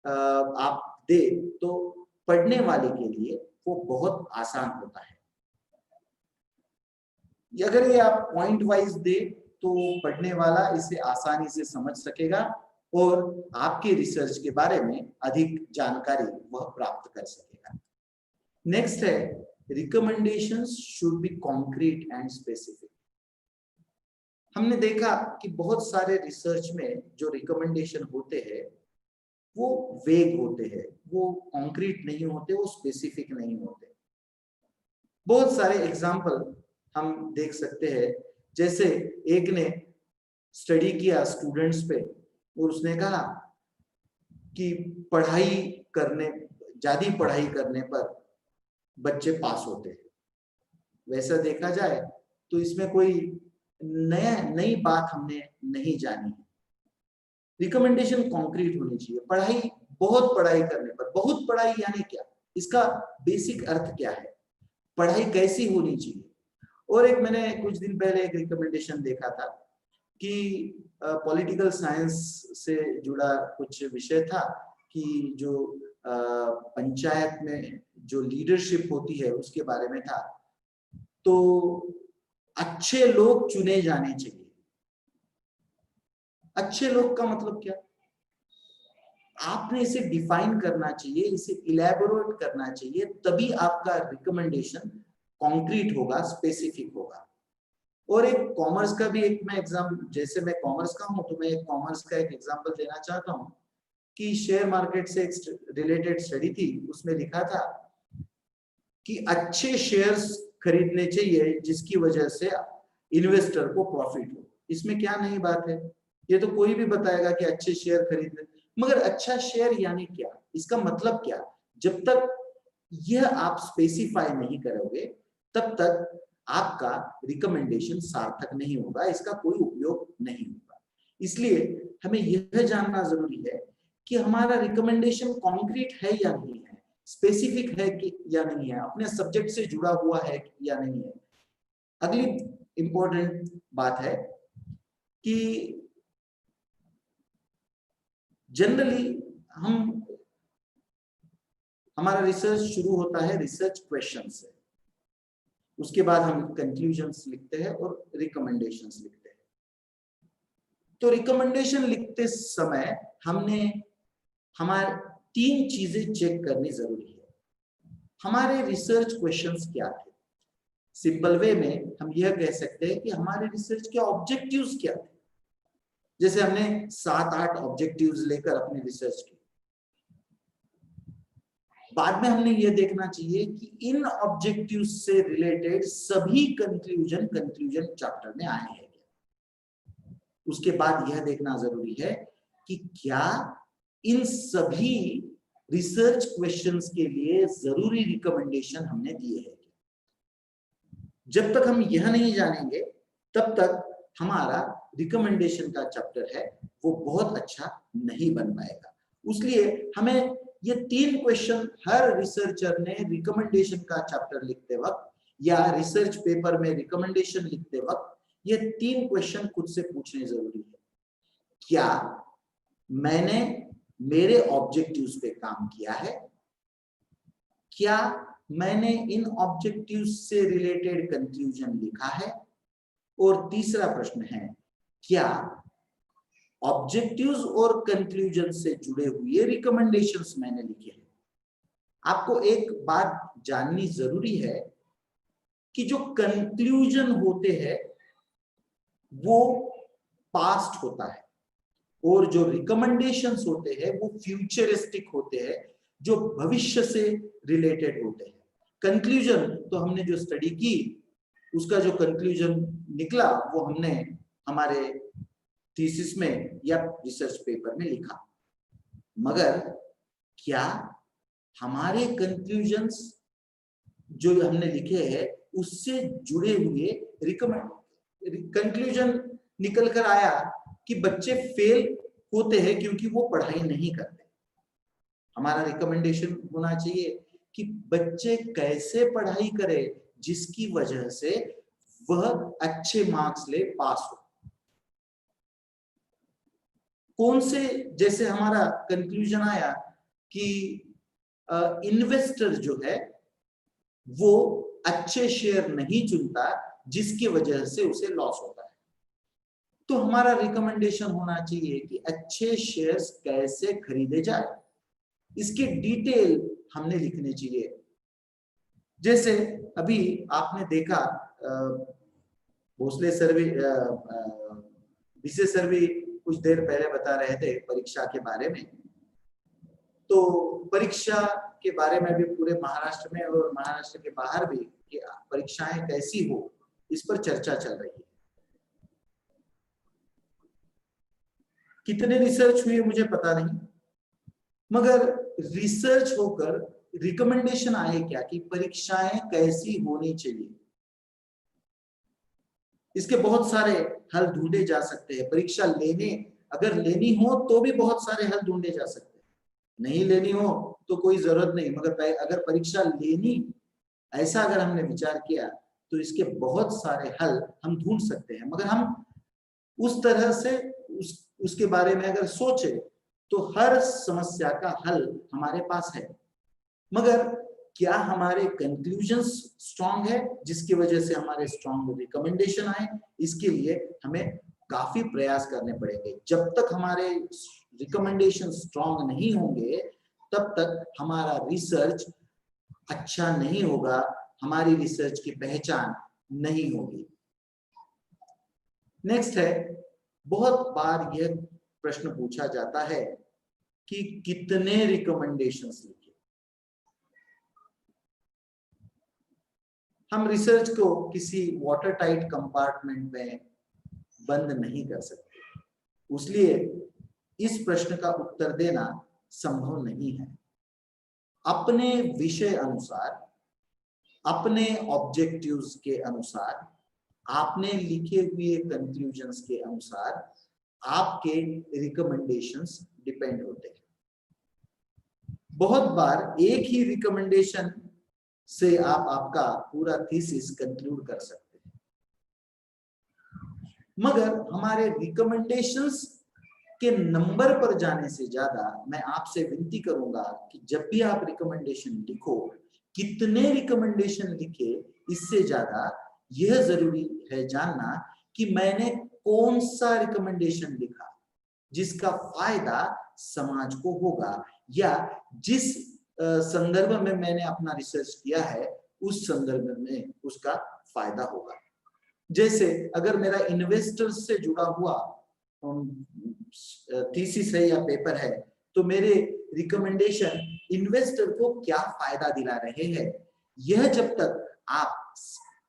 आप दे, तो पढ़ने वाले के लिए वो बहुत आसान होता है। अगर ये आप पॉइंट वाइज दे तो पढ़ने वाला इसे आसानी से समझ सकेगा और आपके रिसर्च के बारे में अधिक जानकारी वह प्राप्त कर सकेगा। नेक्स्ट है recommendations should be concrete and specific. हमने देखा कि बहुत सारे रिसर्च में जो रिकमेंडेशन होते हैं वो वेग होते हैं, वो कॉन्क्रीट नहीं होते, वो स्पेसिफिक नहीं होते। बहुत सारे एग्जाम्पल हम देख सकते हैं, जैसे एक ने स्टडी किया स्टूडेंट्स पे और उसने कहा कि ज्यादा पढ़ाई करने पर बच्चे पास होते हैं, वैसा देखा जाए तो इसमें कोई नई बात हमने नहीं जानी है। रिकमेंडेशन कॉन्क्रीट होनी चाहिए। पढ़ाई, बहुत पढ़ाई करने पर, बहुत पढ़ाई यानी क्या, इसका बेसिक अर्थ क्या है, पढ़ाई कैसी होनी चाहिए। और एक मैंने कुछ दिन पहले एक रिकमेंडेशन देखा था कि पॉलिटिकल साइंस से जुड़ा कुछ विषय था कि जो पंचायत में जो लीडरशिप होती है उसके बारे में था। तो अच्छे लोग चुने जाने चाहिए। अच्छे लोग का मतलब क्या, आपने इसे डिफाइन करना चाहिए, इसे इलेबोरेट करना चाहिए, तभी आपका रिकमेंडेशन कॉन्क्रीट होगा, स्पेसिफिक होगा। और एक कॉमर्स का भी एक मैं एग्जाम, जैसे मैं कॉमर्स का हूं तो मैं एक कॉमर्स का एक एग्जांपल देना चाहता हूं कि शेयर मार्केट से एक रिलेटेड स्टडी थी, उसमें लिखा था कि अच्छे शेयर्स खरीदने चाहिए जिसकी वजह से इन्वेस्टर को प्रॉफिट हो। इसमें क्या नई बात है, ये तो कोई भी बताएगा कि अच्छे शेयर खरीदने, मगर अच्छा शेयर यानी क्या, इसका मतलब क्या, जब तक यह आप स्पेसिफाई नहीं करोगे तब तक आपका रिकमेंडेशन सार्थक नहीं होगा, इसका कोई उपयोग नहीं होगा। इसलिए हमें यह जानना जरूरी है कि हमारा रिकमेंडेशन कॉन्क्रीट है या नहीं है, स्पेसिफिक है कि या नहीं है, अपने सब्जेक्ट से जुड़ा हुआ है या नहीं है। अगली इंपॉर्टेंट बात है कि जनरली हमारा रिसर्च शुरू होता है रिसर्च क्वेश्चन से, उसके बाद हम कंक्लूजन्स लिखते हैं और रिकमेंडेशंस लिखते हैं। तो रिकमेंडेशन लिखते समय हमने हमारे 3 चीजें चेक करनी जरूरी है। हमारे रिसर्च क्वेश्चंस क्या थे, सिंपल वे में हम यह कह सकते हैं कि हमारे रिसर्च के ऑब्जेक्टिव्स क्या थे। जैसे हमने 7-8 ऑब्जेक्टिव्स लेकर अपनी रिसर्च की, बाद में हमने यह देखना चाहिए कि इन ऑब्जेक्टिव्स से रिलेटेड सभी कंक्लूजन चैप्टर में आए हैं। उसके बाद यह देखना जरूरी है कि क्या इन सभी रिसर्च क्वेश्चंस के लिए जरूरी रिकमेंडेशन हमने दिए हैं। जब तक हम यह नहीं जानेंगे तब तक हमारा रिकमेंडेशन का चैप्टर है वो बहुत अच्छा नहीं बन पाएगा। इसलिए हमें ये 3 क्वेश्चन हर रिसर्चर ने रिकमेंडेशन का चैप्टर लिखते वक्त या रिसर्च पेपर में रिकमेंडेशन लिखते वक्त ये 3 क्वेश्चन खुद से पूछने जरूरी है। क्या मैंने मेरे ऑब्जेक्टिव्स पे काम किया है, क्या मैंने इन ऑब्जेक्टिव्स से रिलेटेड कंक्लूजन लिखा है, और तीसरा प्रश्न है क्या ऑब्जेक्टिव्स और कंक्लूजन से जुड़े हुए रिकमेंडेशंस मैंने लिखे हैं। आपको एक बात जाननी जरूरी है कि जो कंक्लूजन होते हैं वो पास्ट होता है और जो रिकमेंडेशंस होते हैं वो फ्यूचरिस्टिक होते हैं, जो भविष्य से रिलेटेड होते हैं। कंक्लूजन तो हमने जो स्टडी की उसका जो कंक्लूजन निकला वो हमने हमारे थीसिस में या रिसर्च पेपर में लिखा, मगर क्या हमारे कंक्लूजन्स जो हमने लिखे हैं उससे जुड़े हुए कंक्लूजन निकल कर आया कि बच्चे फेल होते हैं क्योंकि वो पढ़ाई नहीं करते। हमारा रिकमेंडेशन होना चाहिए कि बच्चे कैसे पढ़ाई करें जिसकी वजह से वह अच्छे मार्क्स ले, पास हो। कौन से, जैसे हमारा कंक्लूजन आया कि इन्वेस्टर जो है वो अच्छे शेयर नहीं चुनता जिसकी वजह से उसे लॉस होता है। तो हमारा रिकमेंडेशन होना चाहिए कि अच्छे शेयर्स कैसे खरीदे जाए, इसके डिटेल हमने लिखने चाहिए। जैसे अभी आपने देखा भोसले सर भी, विशेष सर भी कुछ देर पहले बता रहे थे परीक्षा के बारे में। तो परीक्षा के बारे में भी पूरे महाराष्ट्र में और महाराष्ट्र के बाहर भी कि परीक्षाएं कैसी हो इस पर चर्चा चल रही है। कितने रिसर्च हुए मुझे पता नहीं, मगर रिसर्च होकर रिकमेंडेशन आए क्या कि परीक्षाएं कैसी होनी चाहिए। इसके बहुत सारे हल ढूंढे जा सकते हैं। परीक्षा लेने अगर लेनी हो तो भी बहुत सारे हल ढूंढे जा सकते हैं, नहीं लेनी हो तो कोई जरूरत नहीं, मगर अगर परीक्षा लेनी ऐसा अगर हमने विचार किया तो इसके बहुत सारे हल हम ढूंढ सकते हैं। मगर हम उस तरह से उसके बारे में अगर सोचे तो हर समस्या का हल हमारे पास है, मगर क्या हमारे कंक्लूजन्स स्ट्रांग है जिसकी वजह से हमारे स्ट्रांग रिकमेंडेशन आए? इसके लिए हमें काफी प्रयास करने पड़ेंगे। जब तक हमारे रिकमेंडेशन स्ट्रांग नहीं होंगे तब तक हमारा रिसर्च अच्छा नहीं होगा, हमारी रिसर्च की पहचान नहीं होगी। नेक्स्ट है, बहुत बार यह प्रश्न पूछा जाता है कि कितने रिकमेंडेशंस लिखे। हम रिसर्च को किसी वाटर टाइट कंपार्टमेंट में बंद नहीं कर सकते, इसलिए इस प्रश्न का उत्तर देना संभव नहीं है। अपने विषय अनुसार, अपने ऑब्जेक्टिव्स के अनुसार, आपने लिखे हुए कंक्लूजन्स के अनुसार आपके रिकमेंडेशंस डिपेंड होते हैं। बहुत बार एक ही रिकमेंडेशन से आप आपका पूरा थीसिस कंक्लूड कर सकते हैं, मगर हमारे रिकमेंडेशंस के नंबर पर जाने से ज्यादा मैं आपसे विनती करूंगा कि जब भी आप रिकमेंडेशन लिखो, कितने रिकमेंडेशन लिखे इससे ज्यादा यह जरूरी है जानना कि मैंने कौन सा रिकमेंडेशन लिखा जिसका फायदा समाज को होगा, या जिस संदर्भ में मैंने अपना रिसर्च किया है उस संदर्भ में उसका फायदा होगा। जैसे अगर मेरा इन्वेस्टर्स से जुड़ा हुआ थीसिस है या पेपर है तो मेरे रिकमेंडेशन इन्वेस्टर को क्या फायदा दिला रहे हैं, यह जब तक आप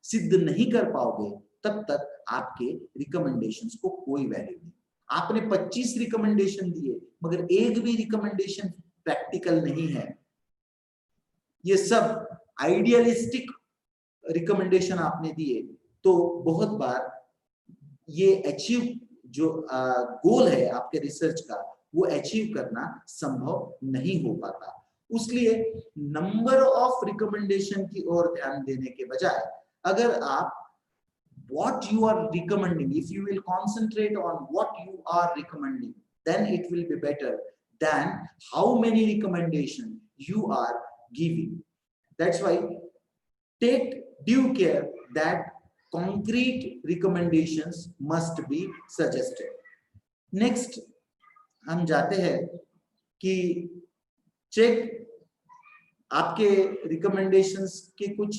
सिद्ध नहीं कर पाओगे तब तक आपके रिकमेंडेशंस को कोई वैल्यू नहीं। आपने 25 रिकमेंडेशन दिए मगर एक भी रिकमेंडेशन प्रैक्टिकल नहीं है, ये सब आइडियलिस्टिक रिकमेंडेशन आपने दिए, तो बहुत बार ये अचीव जो गोल है आपके रिसर्च का वो अचीव करना संभव नहीं हो पाता। इसलिए नंबर ऑफ रिकमेंडेशन की ओर ध्यान देने के बजाय अगर आप what you are recommending, if you will concentrate on what you are recommending, then it will be better than how many recommendation you are giving. That's why take due care that concrete recommendations must be suggested. Next हम जाते हैं कि check आपके recommendations के कुछ,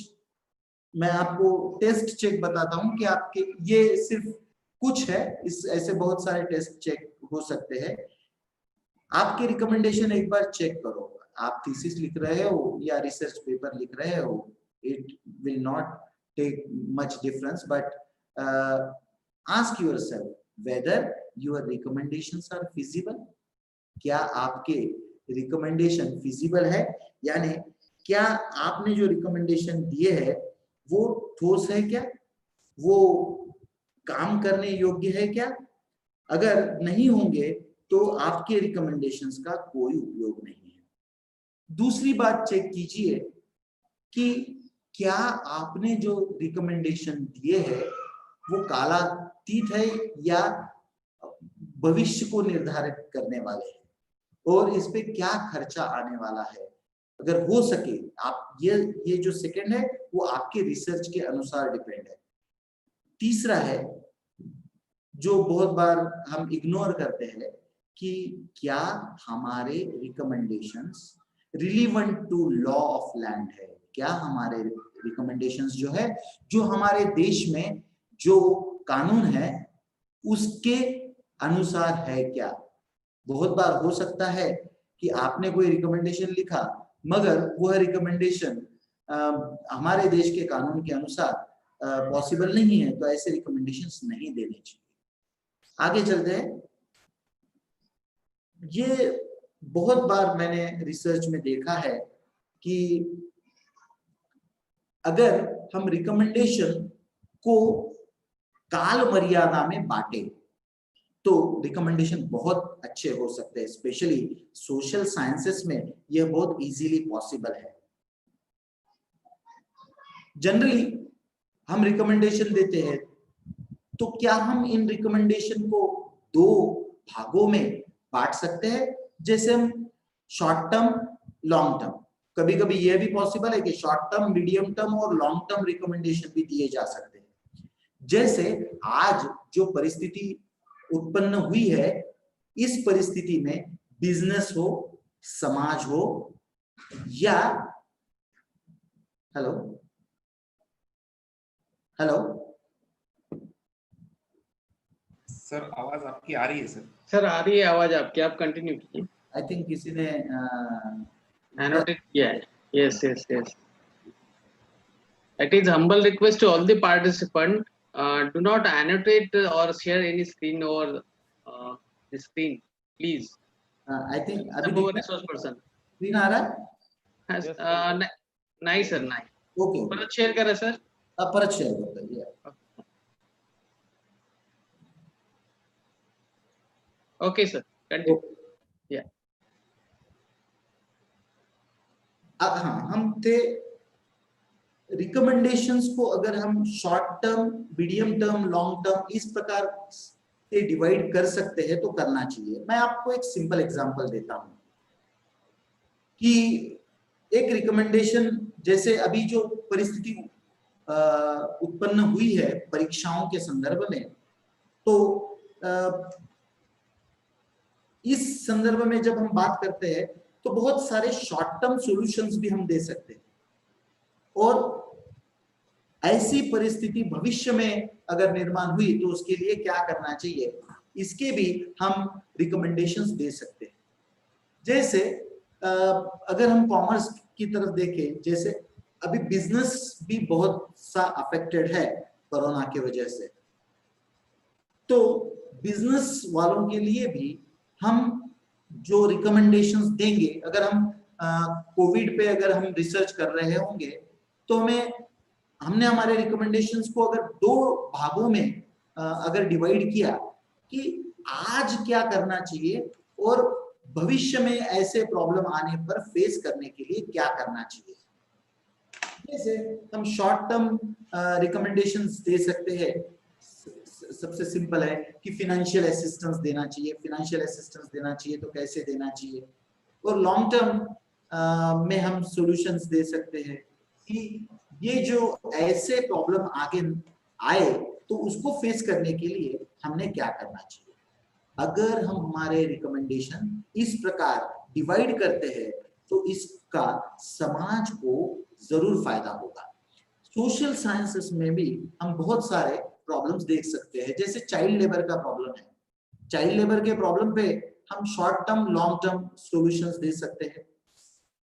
मैं आपको test check बताता हूं कि आपके ये सिर्फ कुछ है, इस ऐसे बहुत सारे टेस्ट चेक हो सकते हैं। आपके रिकमेंडेशन एक बार चेक करो, आप थीसिस लिख रहे हो या रिसर्च पेपर लिख रहे हो, it will not take much difference, but ask yourself whether your recommendations are feasible. क्या आपके रिकमेंडेशन फिजिबल है, यानी क्या आपने जो रिकमेंडेशन दिए है वो ठोस है क्या, वो काम करने योग्य है क्या? अगर नहीं होंगे तो आपके रिकमेंडेशंस का कोई उपयोग नहीं है। दूसरी बात चेक कीजिए कि क्या आपने जो रिकमेंडेशन दिए हैं वो कालातीत है या भविष्य को निर्धारित करने वाले हैं, और इस पे क्या खर्चा आने वाला है। अगर हो सके आप ये जो सेकंड है वो आपके रिसर्च के अनुसार डिपेंड है। तीसरा है जो बहुत बार हम इग्नोर करते हैं कि क्या हमारे recommendations relevant to law of land है, क्या हमारे रिकमेंडेशंस जो है जो हमारे देश में जो कानून है उसके अनुसार है क्या। बहुत बार हो सकता है कि आपने कोई रिकमेंडेशन लिखा मगर वह रिकमेंडेशन हमारे देश के कानून के अनुसार पॉसिबल नहीं है, तो ऐसे रिकमेंडेशंस नहीं देने चाहिए। आगे चलते हैं। ये बहुत बार मैंने रिसर्च में देखा है कि अगर हम रिकमेंडेशन को काल मर्यादा में बांटे तो रिकमेंडेशन बहुत अच्छे हो सकते हैं। स्पेशली सोशल साइंसेस में यह बहुत इजीली पॉसिबल है। जनरली हम रिकमेंडेशन देते हैं तो क्या हम इन रिकमेंडेशन को दो भागों में बांट सकते हैं, जैसे हम शॉर्ट टर्म, लॉन्ग टर्म। कभी कभी यह भी पॉसिबल है कि शॉर्ट टर्म, मीडियम टर्म और लॉन्ग टर्म रिकमेंडेशन भी दिए जा सकते हैं। जैसे आज जो परिस्थिति उत्पन्न हुई है, इस परिस्थिति में बिजनेस हो, समाज हो या हेलो हेलो सर, आवाज आपकी आ रही है सर? सर आ रही है आवाज आपकी, आप कंटिन्यू कीजिए। आई थिंक किसी ने एनोटेट किया है। Yes yes yes. It is humble request to all the participant, do not annotate or share any screen over the screen, please. I think अभी Above resource person. स्क्रीन आ रहा है? Has, Yes, sir. नहीं sir नहीं। Okay परत share करें sir. अब परत share करते हैं। Okay sir, continue. या अब हाँ, हम थे रिकमेंडेशंस को अगर हम short term, medium term, long term इस प्रकार से डिवाइड कर सकते हैं तो करना चाहिए। मैं आपको एक सिंपल एग्जांपल देता हूं कि एक रिकमेंडेशन, जैसे अभी जो परिस्थिति उत्पन्न हुई है परीक्षाओं के संदर्भ में, तो इस संदर्भ में जब हम बात करते हैं तो बहुत सारे शॉर्ट टर्म सॉल्यूशंस भी हम दे सकते हैं, और ऐसी परिस्थिति भविष्य में अगर निर्माण हुई तो उसके लिए क्या करना चाहिए, इसके भी हम रिकमेंडेशंस दे सकते हैं। जैसे अगर हम कॉमर्स की तरफ देखें, जैसे अभी बिजनेस भी बहुत सा अफेक्टेड है कोरोना की वजह से, तो बिजनेस वालों के लिए भी हम जो रिकमेंडेशंस देंगे, अगर हम कोविड पे अगर हम रिसर्च कर रहे होंगे तो हमने हमारे रिकमेंडेशंस को अगर दो भागों में अगर डिवाइड किया कि आज क्या करना चाहिए और भविष्य में ऐसे प्रॉब्लम आने पर फेस करने के लिए क्या करना चाहिए। जैसे हम शॉर्ट टर्म रिकमेंडेशंस दे सकते हैं, सबसे सिंपल है कि फिनेंशियल असिस्टेंस देना चाहिए। फिनेंशियल असिस्टेंस देना चाहिए तो कैसे देना चाहिए, और लॉन्ग टर्म में हम सॉल्यूशंस दे सकते हैं कि ये जो ऐसे प्रॉब्लम आगे आए तो उसको फेस करने के लिए हमने क्या करना चाहिए। अगर हम हमारे रिकमेंडेशन इस प्रकार डिवाइड करते हैं तो इसका समाज को जरूर फायदा होगा। सोशल साइंसेस में भी हम बहुत सारे प्रॉब्लम्स देख सकते हैं, जैसे चाइल्ड लेबर का प्रॉब्लम है। चाइल्ड लेबर के प्रॉब्लम पे हम short term, long term solutions दे सकते हैं।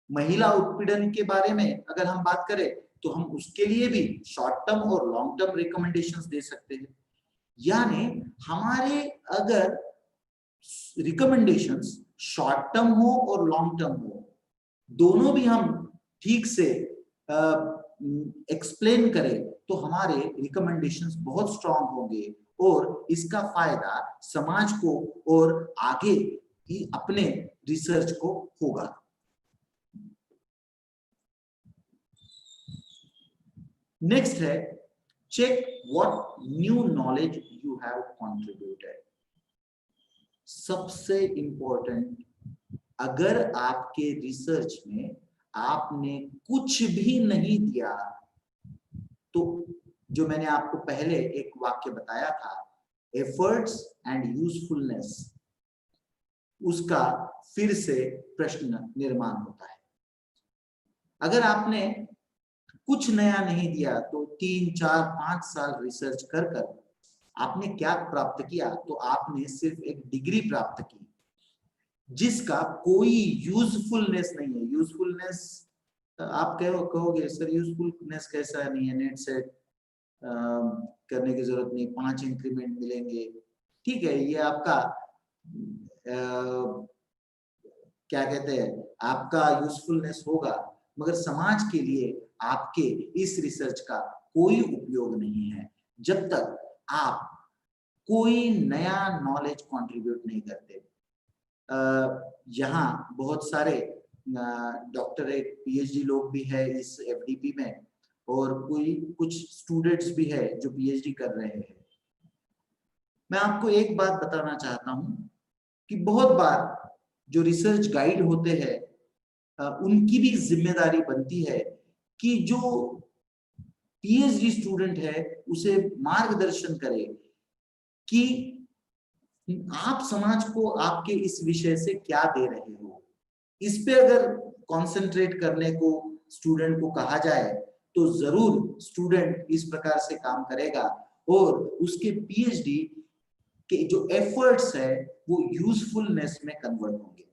महिला उत्पीड़न के बारे में अगर हम बात करें तो हम उसके लिए भी शॉर्ट टर्म और लॉन्ग टर्म रिकमेंडेशंस दे सकते हैं। यानी हमारे अगर रिकमेंडेशंस शॉर्ट टर्म हो और लॉन्ग टर्म हो, दोनों भी हम ठीक से एक्सप्लेन करें तो हमारे रिकमेंडेशंस बहुत स्ट्रांग होंगे और इसका फायदा समाज को और आगे अपने रिसर्च को होगा। नेक्स्ट है check what new knowledge you have contributed. सबसे इंपॉर्टेंट, अगर आपके रिसर्च में आपने कुछ भी नहीं दिया तो जो मैंने आपको पहले एक वाक्य बताया था, एफर्ट्स एंड यूजफुलनेस, उसका फिर से प्रश्न निर्माण होता है। अगर आपने कुछ नया नहीं दिया तो 3, 4, 5 साल रिसर्च कर आपने क्या प्राप्त किया, तो आपने सिर्फ एक डिग्री प्राप्त की जिसका कोई यूजफुलनेस नहीं है। यूजफुलनेस आप कहोगे सर यूजफुलनेस कैसा नहीं है, नेट सेट करने की जरूरत नहीं, 5 इंक्रीमेंट मिलेंगे, ठीक है, ये आपका क्या कहते हैं, आपका यूजफुलनेस होगा, मगर समाज के लिए आपके इस रिसर्च का कोई उपयोग नहीं है जब तक आप कोई नया नॉलेज कंट्रीब्यूट नहीं करते। यहाँ बहुत सारे डॉक्टरेट पीएचडी लोग भी है इस एफडीपी में, और कुछ स्टूडेंट्स भी है जो पीएचडी कर रहे हैं। मैं आपको एक बात बताना चाहता हूं कि बहुत बार जो रिसर्च गाइड होते हैं उनकी भी जिम्मेदारी बनती है कि जो पीएचडी स्टूडेंट है उसे मार्गदर्शन करे कि आप समाज को आपके इस विषय से क्या दे रहे हो। इस पे अगर कंसंट्रेट करने को स्टूडेंट को कहा जाए तो जरूर स्टूडेंट इस प्रकार से काम करेगा और उसके पीएचडी के जो एफर्ट्स है वो यूजफुलनेस में कन्वर्ट होंगे।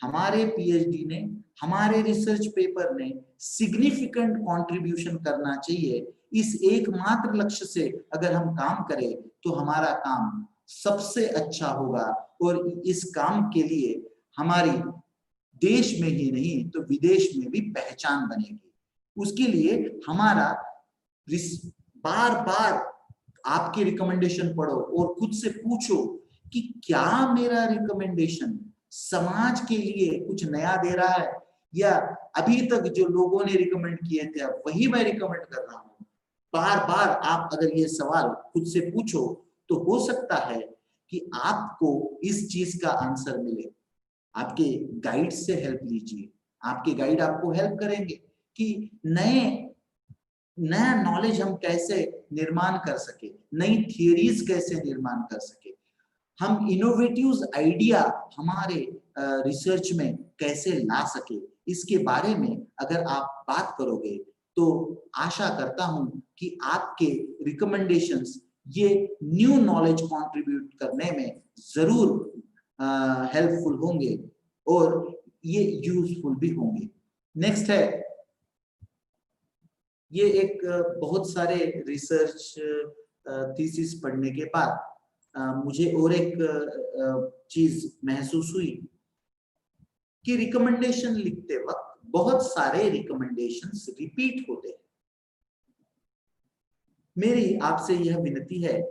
हमारे पीएचडी ने, हमारे रिसर्च पेपर ने सिग्निफिकेंट कंट्रीब्यूशन करना चाहिए। इस एकमात्र लक्ष्य से अगर हम काम करें तो हमारा काम सबसे अच्छा होगा और इस काम के लिए हमारी देश में ही नहीं तो विदेश में भी पहचान बनेगी। उसके लिए हमारा बार बार आपके रिकमेंडेशन पढ़ो और खुद से पूछो कि क्या मेरा रिकमेंडेशन समाज के लिए कुछ नया दे रहा है, या अभी तक जो लोगों ने रिकमेंड किए थे अब वही मैं रिकमेंड कर रहा हूं। बार बार आप अगर ये सवाल खुद से पूछो तो हो सकता है कि आपको इस चीज का आंसर मिले। आपके गाइड से हेल्प लीजिए, आपके गाइड आपको हेल्प करेंगे कि नया नॉलेज हम कैसे निर्माण कर सके, नई थियरीज कैसे निर्माण कर सके, हम इनोवेटिव आइडिया हमारे रिसर्च में कैसे ला सके। इसके बारे में अगर आप बात करोगे तो आशा करता हूं कि आपके रिकमेंडेशंस ये न्यू नॉलेज कंट्रीब्यूट करने में जरूर हेल्पफुल होंगे और ये यूजफुल भी होंगे। नेक्स्ट है, ये एक बहुत सारे रिसर्च थीसिस पढ़ने के बाद मुझे और एक चीज महसूस हुई कि रिकमेंडेशन लिखते वक्त बहुत सारे रिकमेंडेशंस रिपीट होते हैं। मेरी आपसे यह विनती है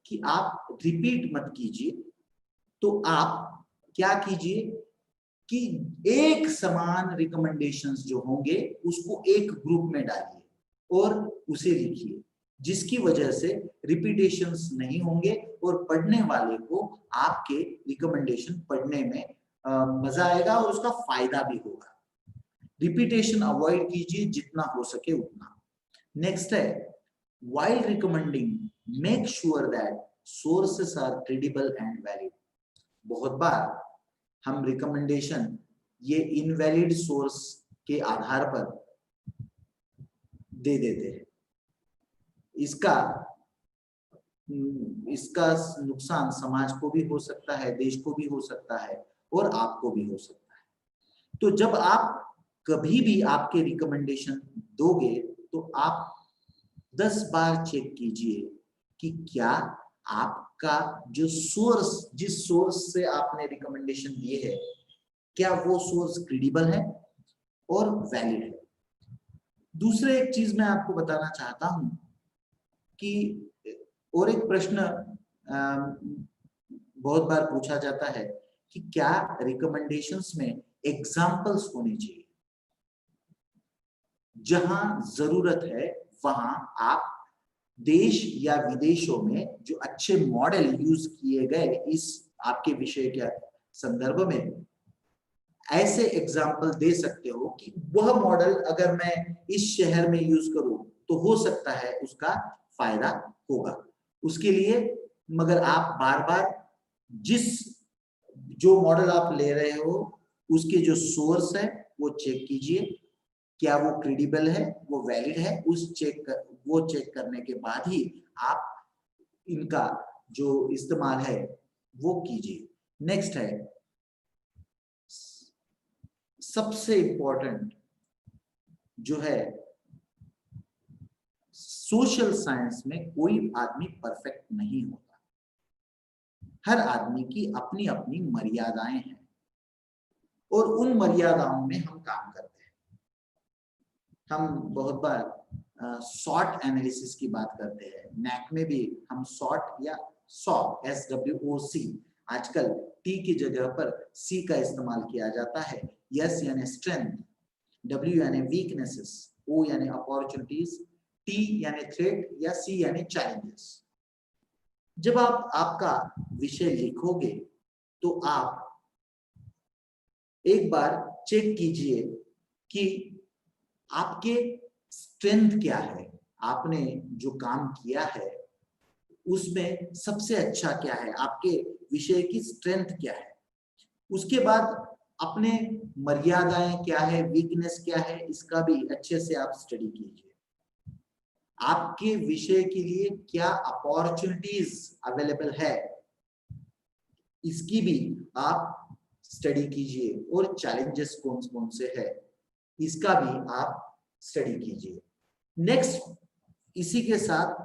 कि आप रिपीट मत कीजिए, तो आप क्या कीजिए कि एक समान रिकमेंडेशंस जो होंगे उसको एक ग्रुप में डालिए और उसे लिखिए, जिसकी वजह से रिपीटेशंस नहीं होंगे और पढ़ने वाले को आपके रिकमेंडेशन पढ़ने में मजा आएगा और उसका फायदा भी होगा। रिपीटेशन अवॉइड कीजिए जितना हो सके उतना। नेक्स्ट है, while recommending make sure that sources are credible and valid। बहुत बार हम रिकमेंडेशन ये इनवैलिड सोर्स के आधार पर दे देते हैं। इसका नुकसान समाज को भी हो सकता है, देश को भी हो सकता है और आपको भी हो सकता है। तो जब आप कभी भी आपके रिकमेंडेशन दोगे तो आप 10 बार चेक कीजिए कि क्या आपका जो सोर्स, जिस सोर्स से आपने रिकमेंडेशन दिए है, क्या वो सोर्स क्रेडिबल है और वैलिड है। दूसरे एक चीज मैं आपको बताना चाहता हूं कि और एक प्रश्न बहुत बार पूछा जाता है कि क्या रिकमेंडेशंस में एग्जाम्पल्स होने चाहिए। जहां जरूरत है वहां आप देश या विदेशों में जो अच्छे मॉडल यूज किए गए इस आपके विषय के संदर्भ में ऐसे एग्जाम्पल दे सकते हो कि वह मॉडल अगर मैं इस शहर में यूज करूं तो हो सकता है उसका फायदा होगा। उसके लिए मगर आप बार बार जो मॉडल आप ले रहे हो उसके जो सोर्स है वो चेक कीजिए, क्या वो क्रेडिबल है, वो वैलिड है। वो चेक करने के बाद ही आप इनका जो इस्तेमाल है वो कीजिए। नेक्स्ट है, सबसे इंपॉर्टेंट जो है, सोशल साइंस में कोई आदमी परफेक्ट नहीं होता। हर आदमी की अपनी अपनी मर्यादाएं हैं और उन मर्यादाओं में हम काम करते हैं। हम बहुत बार सॉर्ट एनालिसिस की बात करते हैं। नैक में भी हम सॉर्ट या SWOC, आजकल T की जगह पर C का इस्तेमाल किया जाता है। S यानी स्ट्रेंथ, W यानी वीकनेसेस, O यानी अपॉर्चुनिटीज, T यानी थ्रेट या C यानी चैलेंजेस। जब आप आपका विषय लिखोगे तो आप एक बार चेक कीजिए कि आपके स्ट्रेंथ क्या है, आपने जो काम किया है उसमें सबसे अच्छा क्या है, आपके विषय की स्ट्रेंथ क्या है। उसके बाद अपने मर्यादाएं क्या है, वीकनेस क्या है, इसका भी अच्छे से आप स्टडी कीजिए। आपके विषय के लिए क्या अपॉर्चुनिटीज अवेलेबल है, इसकी भी आप स्टडी कीजिए, और चैलेंजेस कौन कौन से है इसका भी आप स्टडी कीजिए। नेक्स्ट, इसी के साथ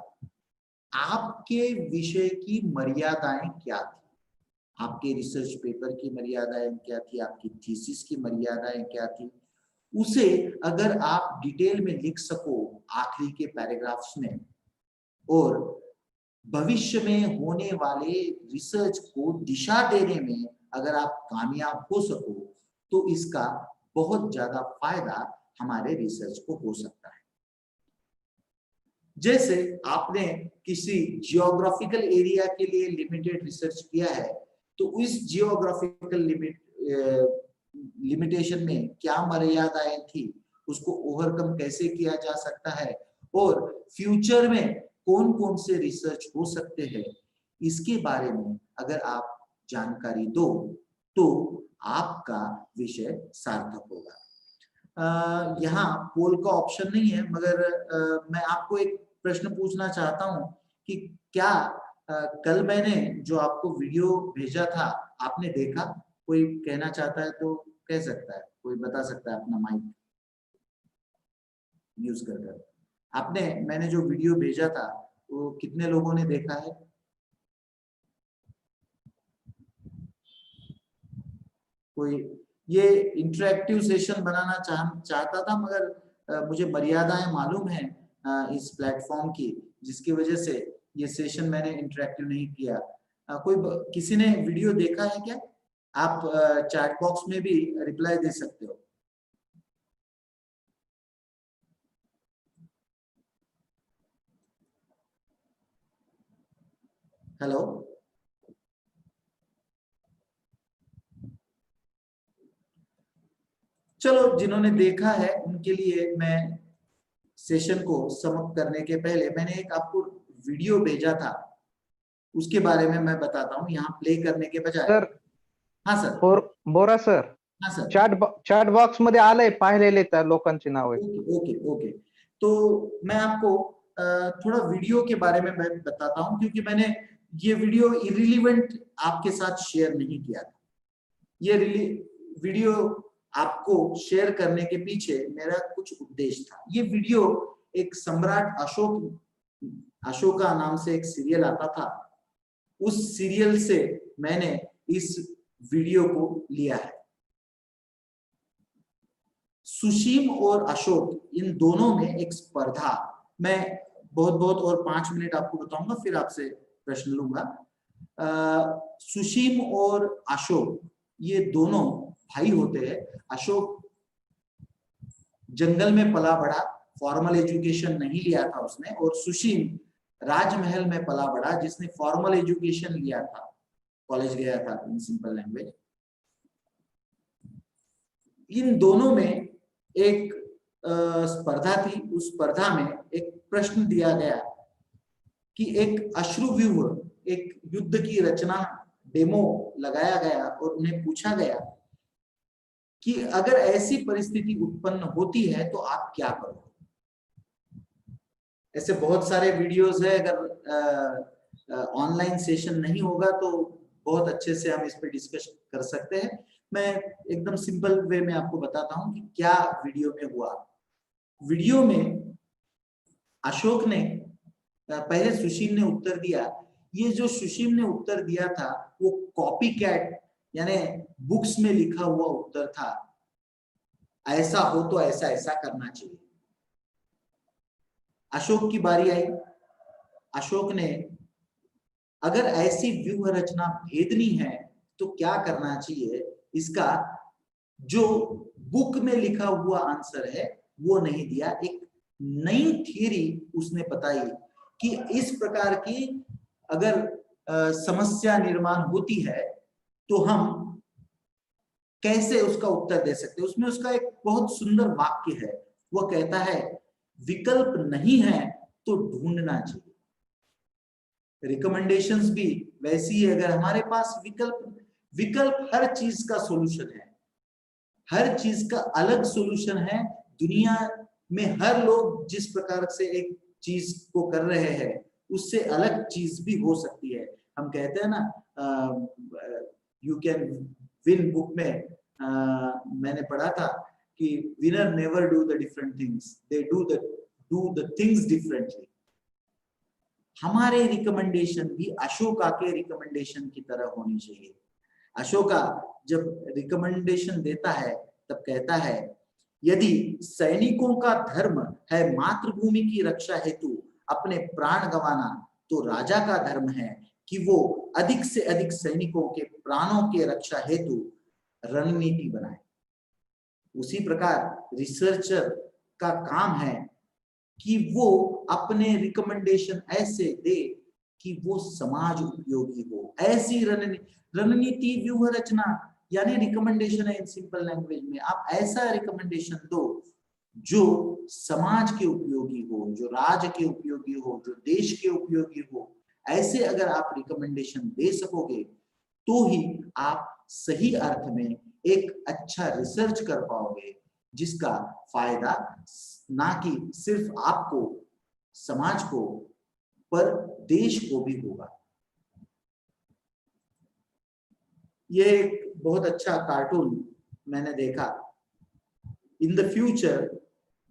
आपके विषय की मर्यादाएं क्या थी, आपके रिसर्च पेपर की मर्यादाएं क्या थी, आपकी थीसिस की मर्यादाएं क्या थी, उसे अगर आप डिटेल में लिख सको आखिरी के पैराग्राफ्स में, और भविष्य में होने वाले रिसर्च को दिशा देने में अगर आप कामयाब हो सको, तो इसका बहुत ज्यादा फायदा हमारे रिसर्च को हो सकता है। जैसे आपने किसी जियोग्राफिकल एरिया के लिए लिमिटेड रिसर्च किया है, तो इस जियोग्राफिकल लिमिटेशन में क्या मर्यादाएं थी, उसको ओवरकम कैसे किया जा सकता है, और फ्यूचर में कौन कौन से रिसर्च हो सकते हैं, इसके बारे में अगर आप जानकारी दो तो आपका विषय सार्थक होगा। यहाँ पोल का ऑप्शन नहीं है, मगर मैं आपको एक प्रश्न पूछना चाहता हूं कि क्या कल मैंने जो आपको वीडियो भेजा था आपने देखा? कोई कहना चाहता है तो कह सकता है, कोई बता सकता है अपना माइक यूज कर। आपने, मैंने जो वीडियो भेजा था वो कितने लोगों ने देखा है? कोई? ये इंटरेक्टिव सेशन बनाना चाहता था, मगर मुझे मर्यादाएं मालूम है इस प्लेटफॉर्म की, जिसकी वजह से ये सेशन मैंने इंटरेक्टिव नहीं किया। किसी ने वीडियो देखा है क्या? आप चैट बॉक्स में भी रिप्लाई दे सकते हो। हेलो, चलो जिन्होंने देखा है उनके लिए मैं सेशन को समाप्त करने के पहले मैंने एक आपको वीडियो भेजा था, उसके बारे में मैं बताता हूँ यहाँ प्ले करने के बजाय। सर, हाँ सर। बोरा सर, हाँ सर। चॅट बॉक्स मध्ये आलंय, पाहिलेले त्या लोकांची नावे। ओके ओके, तो मैं आपको थोड़ा वीडियो के बारे में मैं बताता हूँ, क्योंकि मैंने ये वीडियो इरिलीवेंट आपके साथ शेयर नहीं किया था। ये वीडियो आपको शेयर करने के पीछे मेरा कुछ उद्देश्य था। ये वीडियो एक सम्राट अशोका नाम से एक सीरियल आता था, उस सीरियल से मैंने इस वीडियो को लिया है। सुशीम और अशोक, इन दोनों में एक स्पर्धा, मैं बहुत और 5 मिनट आपको बताऊंगा, फिर आपसे प्रश्न लूंगा। सुशीम और अशोक ये दोनों भाई होते हैं। अशोक जंगल में पला बढ़ा, फॉर्मल एजुकेशन नहीं लिया था उसने, और सुशीम राजमहल में पला बढ़ा जिसने फॉर्मल एजुकेशन लिया था, कॉलेज गया था इन सिंपल लैंग्वेज। इन दोनों में एक स्पर्धा थी। उस स्पर्धा में एक प्रश्न दिया गया कि एक अश्रुव्यूह, एक युद्ध की रचना डेमो लगाया गया और उन्हें पूछा गया कि अगर ऐसी परिस्थिति उत्पन्न होती है तो आप क्या करोगे। ऐसे बहुत सारे वीडियोस है, अगर ऑनलाइन सेशन नहीं होगा तो बहुत अच्छे से हम इस पे डिस्कस कर सकते हैं। मैं एकदम सिंपल वे में आपको बताता हूं कि क्या वीडियो में हुआ। वीडियो में अशोक ने पहले सुशीम ने उत्तर दिया। ये जो सुशीम ने उत्तर दिया था वो कॉपी कैट यानी बुक्स में लिखा हुआ उत्तर था, ऐसा हो तो ऐसा ऐसा करना चाहिए। अशोक की बारी आई। अशोक ने अगर ऐसी व्यूह रचना भेदनी है तो क्या करना चाहिए, इसका जो बुक में लिखा हुआ आंसर है वो नहीं दिया, एक नई थियरी उसने बताई कि इस प्रकार की अगर समस्या निर्माण होती है तो हम कैसे उसका उत्तर दे सकते हैं। उसमें उसका एक बहुत सुंदर वाक्य है, वो कहता है विकल्प नहीं है तो ढूंढना चाहिए। रिकमेंडेशंस भी वैसी है, अगर हमारे पास विकल्प हर चीज का सॉल्यूशन है, हर चीज का अलग सॉल्यूशन है। दुनिया में हर लोग जिस प्रकार से एक चीज को कर रहे हैं उससे अलग चीज भी हो सकती है। हम कहते हैं ना यू कैन विन, बुक में मैंने पढ़ा था कि winner never do the different things, they do the things differently. हमारे रिकमेंडेशन भी अशोका के रिकमेंडेशन की तरह होनी चाहिए। अशोका जब रिकमेंडेशन देता है तब कहता है यदि सैनिकों का धर्म है मातृभूमि की रक्षा हेतु अपने प्राण गंवाना, तो राजा का धर्म है कि वो अधिक से अधिक सैनिकों के प्राणों के रक्षा हेतु रणनीति बनाए। उसी प्रकार रिसर्चर का काम है कि वो अपने रिकमेंडेशन ऐसे दे कि वो समाज उपयोगी हो। ऐसी रणनीति व्यूह रचना यानी रिकमेंडेशन है इन सिंपल लैंग्वेज में। आप ऐसा रिकमेंडेशन दो जो समाज के उपयोगी हो, जो राज्य के उपयोगी हो, जो देश के उपयोगी हो। ऐसे अगर आप रिकमेंडेशन दे सकोगे तो ही आप सही अर्थ में एक अच्छा रिसर्च कर पाओगे, जिसका फायदा ना कि सिर्फ आपको, समाज को, पर देश को भी होगा। ये एक बहुत अच्छा कार्टून मैंने देखा। In the future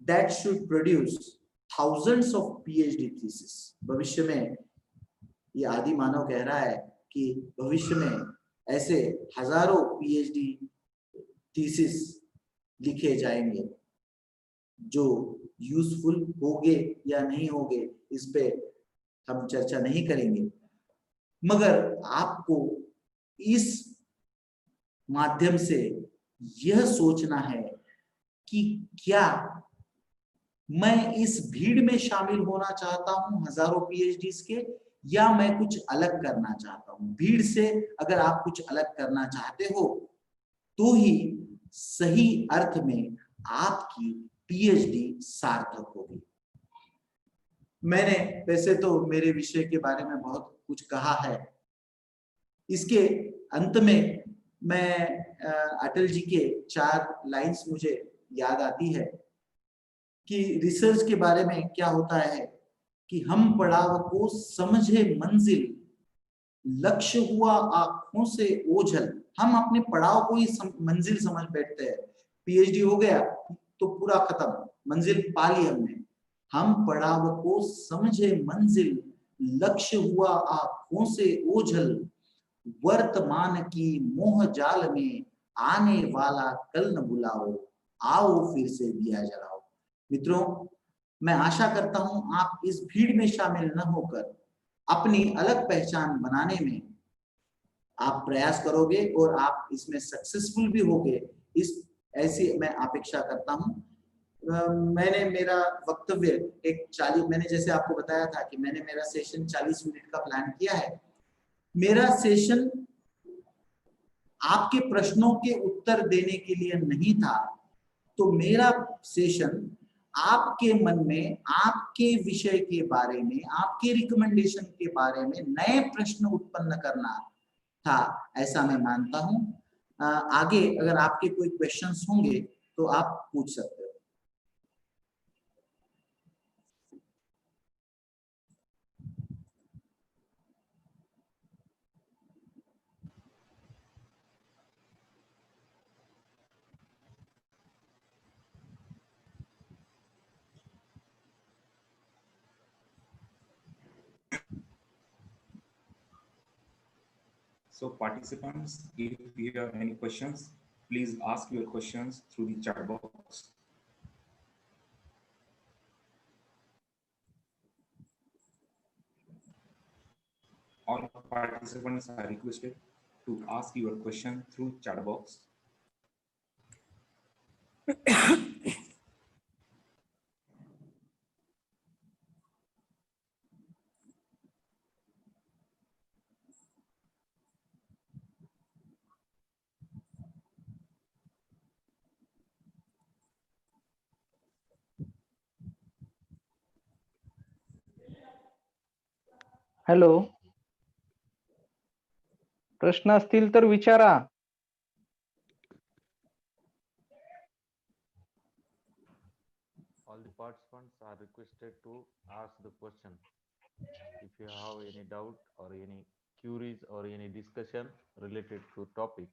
that should produce thousands of PhD thesis. भविष्य में ये आदि मानव कह रहा है कि भविष्य में ऐसे हजारों पीएचडी थीसिस लिखे जाएंगे जो यूजफुल होंगे या नहीं होंगे इस पे हम चर्चा नहीं करेंगे, मगर आपको इस माध्यम से यह सोचना है कि क्या मैं इस भीड़ में शामिल होना चाहता हूं हजारों पीएचडीज के, या मैं कुछ अलग करना चाहता हूं। भीड़ से अगर आप कुछ अलग करना चाहते हो तो ही सही अर्थ में आपकी पीएचडी सार्थक होगी। मैंने वैसे तो मेरे विषय के बारे में बहुत कुछ कहा है। इसके अंत में मैं अटल जी के 4 लाइंस मुझे याद आती है कि रिसर्च के बारे में क्या होता है कि हम पड़ाव को समझे मंजिल, लक्ष्य हुआ आंखों से ओझल। हम अपने पड़ाव को ही मंजिल समझ बैठते हैं। पीएचडी हो गया तो पूरा खत्म, मंजिल पा ली हमने। हम पड़ाव को समझे मंजिल, लक्ष्य हुआ आंखों से ओझल, वर्तमान की मोह जाल में आने वाला कल न बुलाओ, आओ फिर से दिया जलाओ। मित्रों, मैं आशा करता हूं आप इस भीड़ में शामिल न होकर अपनी अलग पहचान बनाने में आप प्रयास करोगे और आप इसमें सक्सेसफुल भी होगे, इस ऐसी मैं अपेक्षा करता हूं। मैंने मेरा वक्तव्य एक 40, मैंने जैसे आपको बताया था कि मैंने मेरा सेशन 40 मिनट का प्लान किया है। मेरा सेशन आपके प्रश्नों के उत्तर देने के लिए नहीं था, तो मेरा सेशन आपके मन में आपके विषय के बारे में, आपके रिकमेंडेशन के बारे में नए प्रश्न उत्पन्न करना था, ऐसा मैं मानता हूं। आगे अगर आपके कोई क्वेश्चंस होंगे तो आप पूछ सकते हो। So participants, if you have any questions, please ask your questions through the chat box. all participants are requested to ask your question through chat box. Hello, प्रश्न असतील तर विचारा. All the participants are requested to ask the question. If you have any doubt or any queries or any discussion related to topic,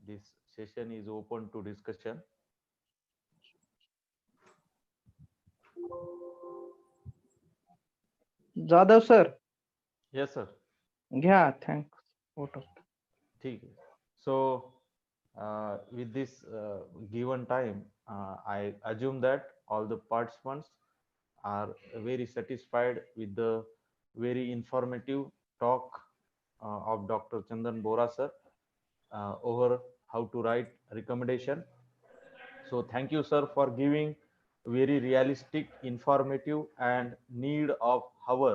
this session is open to discussion. Jadhav sir, Yes, sir. घ्या. Thanks. ठीक है. So with this given time, I assume that all the participants are very satisfied with the very informative talk of Dr. Chandan Bora sir over how to write recommendation. So thank you, sir, for giving very realistic, informative, and need of our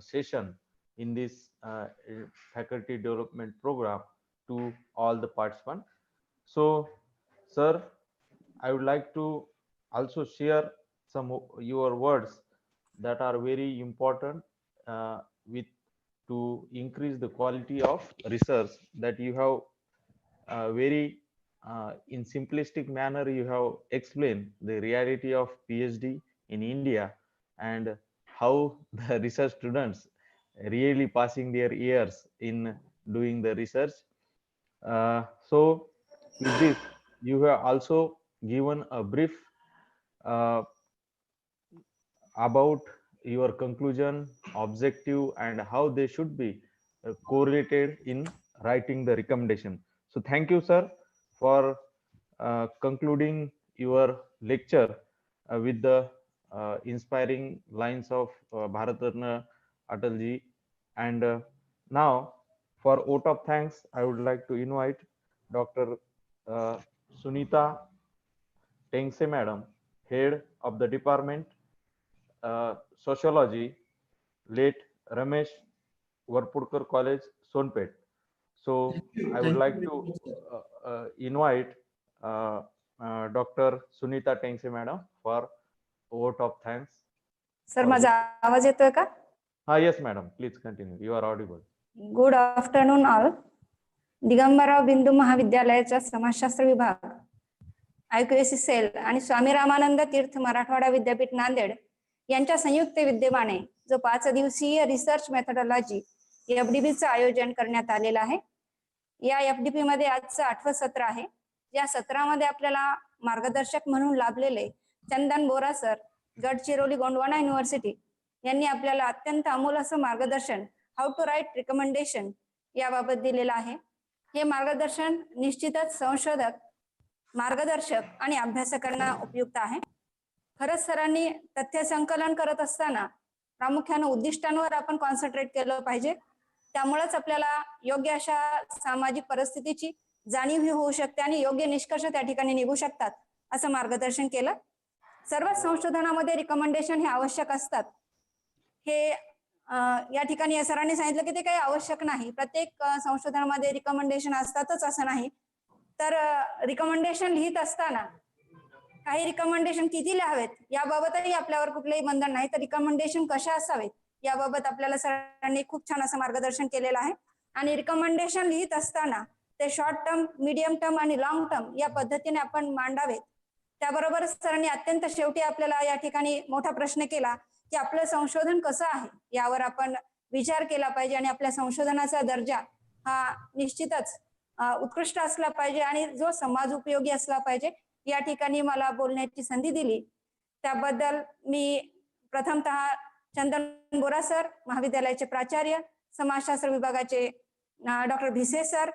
session in this faculty development program to all the participants. So, sir, I would like to also share some of your words that are very important with to increase the quality of research that you have very in simplistic manner you have explained the reality of PhD in India and how the research students really passing their years in doing the research. So with this, you have also given a brief about your conclusion, objective, and how they should be correlated in writing the recommendation. So thank you, sir, for concluding your lecture with the inspiring lines of Bharat Ratna Atalji. And now, for vote of thanks, I would like to invite Dr. Sunita Tengse Madam, Head of the Department Sociology, late Ramesh Varpurkar College, Sonpet. So I would like to invite Dr. Sunita Tengse Madam for vote of thanks. Sir माझा आवाज येतोय का? Yes, madam. Please continue. You are audible. Good afternoon all. Digambarrao बिंदू महाविद्यालयाचा समाजशास्त्र विभाग, IQAC cell आणि स्वामी रामानंद तीर्थ मराठवाडा विद्यापीठ नांदेड यांच्या संयुक्त विद्यमाने जो 5 दिवसीय रिसर्च मेथोडॉलॉजी FDP चं आयोजन करण्यात आलेलं आहे. या FDP मध्ये आजचं 8वं सत्र आहे. या सत्रामध्ये आपल्याला मार्गदर्शक म्हणून लाभलेले चंदन बोरा सर, गडचिरोली गोंडवाना युनिव्हर्सिटी यांनी आपल्याला अत्यंत अमूल्य असं मार्गदर्शन हाऊ टू राईट रिकमेंडेशन याबाबत दिलेलं आहे. हे मार्गदर्शन निश्चितच संशोधक, मार्गदर्शक आणि अभ्यासकांना उपयुक्त आहे. खरंच सरांनी तथ्य संकलन करत असताना प्रामुख्याने उद्दिष्टांवर आपण कॉन्सन्ट्रेट केलं पाहिजे. त्यामुळेच आपल्याला योग्य अशा सामाजिक परिस्थितीची जाणीव होऊ शकते आणि योग्य निष्कर्ष त्या ठिकाणी निघू शकतात असं मार्गदर्शन केलं. सर्व संशोधनामध्ये रिकमेंडेशन हे आवश्यक असतात. हे या ठिकाणी या सरांनी सांगितलं की ते काही आवश्यक नाही. प्रत्येक संशोधनामध्ये रिकमेंडेशन असतातच असं नाही. तर रिकमेंडेशन लिहित असताना काही रिकमेंडेशन किती लिहावेत याबाबतही आपल्यावर कुठलेही बंधन नाही. तर रिकमेंडेशन कशा असावेत याबाबत आपल्याला सरांनी खूप छान असं मार्गदर्शन केलेलं आहे. आणि रिकमेंडेशन लिहित असताना ते शॉर्ट टर्म, मीडियम टर्म आणि लॉंग टर्म या पद्धतीने आपण मांडावेत. त्याबरोबर सरांनी अत्यंत शेवटी आपल्याला या ठिकाणी मोठा प्रश्न केला की आपलं संशोधन कसं आहे यावर आपण विचार केला पाहिजे आणि आपल्या संशोधनाचा दर्जा हा निश्चितच उत्कृष्ट असला पाहिजे आणि जो समाज उपयोगी असला पाहिजे. या ठिकाणी मला बोलण्याची संधी दिली त्याबद्दल मी प्रथमतः चंदन बोरा सर, महाविद्यालयाचे प्राचार्य, समाजशास्त्र विभागाचे डॉक्टर भिसे सर,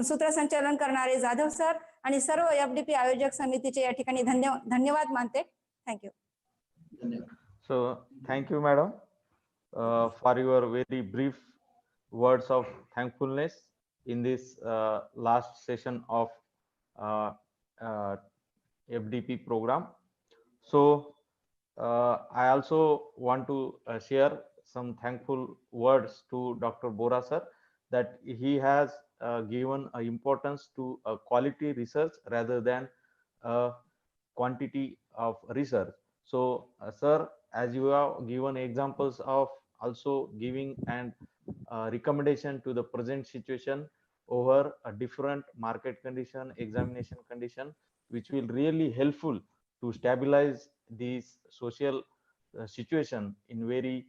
सूत्रसंचालन करणारे जाधव सर आणि सर्व FDP आयोजक समितीचे या ठिकाणी धन्यवाद मानते. Thank you. So thank you, madam. for your very brief words of thankfulness in this last session of uh, uh, FDP program. So I also want to share some thankful words to Dr. Bora sir, that he has given importance to quality research rather than quantity of research. So, sir, as you have given examples of also giving and recommendation to the present situation over a different market condition, examination condition, which will really helpful to stabilize these social situation in very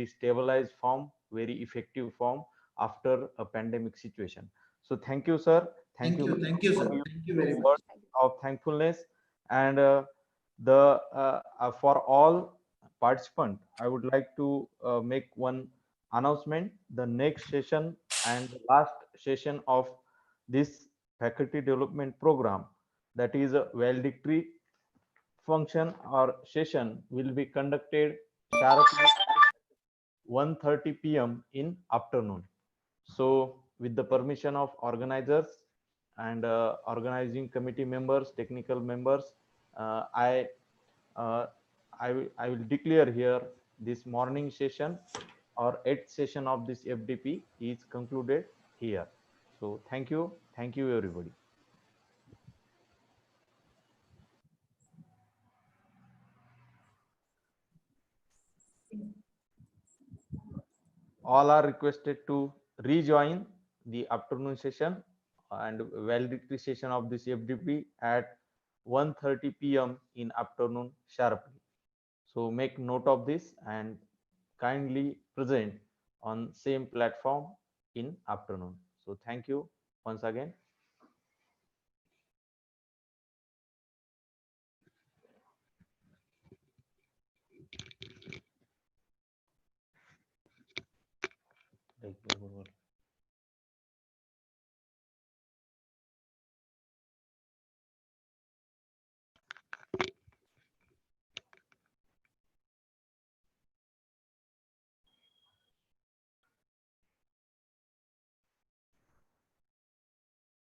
stabilized form, very effective form after a pandemic situation. So thank you, sir. Thank you, sir. for your Thank you very much. words of thankfulness. And for all participants, I would like to make one announcement. The next session and the last session of this faculty development program, that is a valedictory function or session, will be conducted sharply 1:30 p.m. in afternoon. So with the permission of organizers and organizing committee members, technical members, uh, I uh, I will declare here this morning session or 8th session of this FDP is concluded here. So thank you everybody. All are requested to rejoin the afternoon session and valedictory session of this FDP at 1:30 p.m. in afternoon sharply. So make note of this and kindly present on same platform in afternoon. So thank you once again.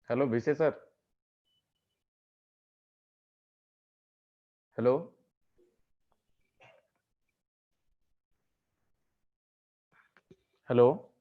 Hello, Bhise sir. Hello. Hello.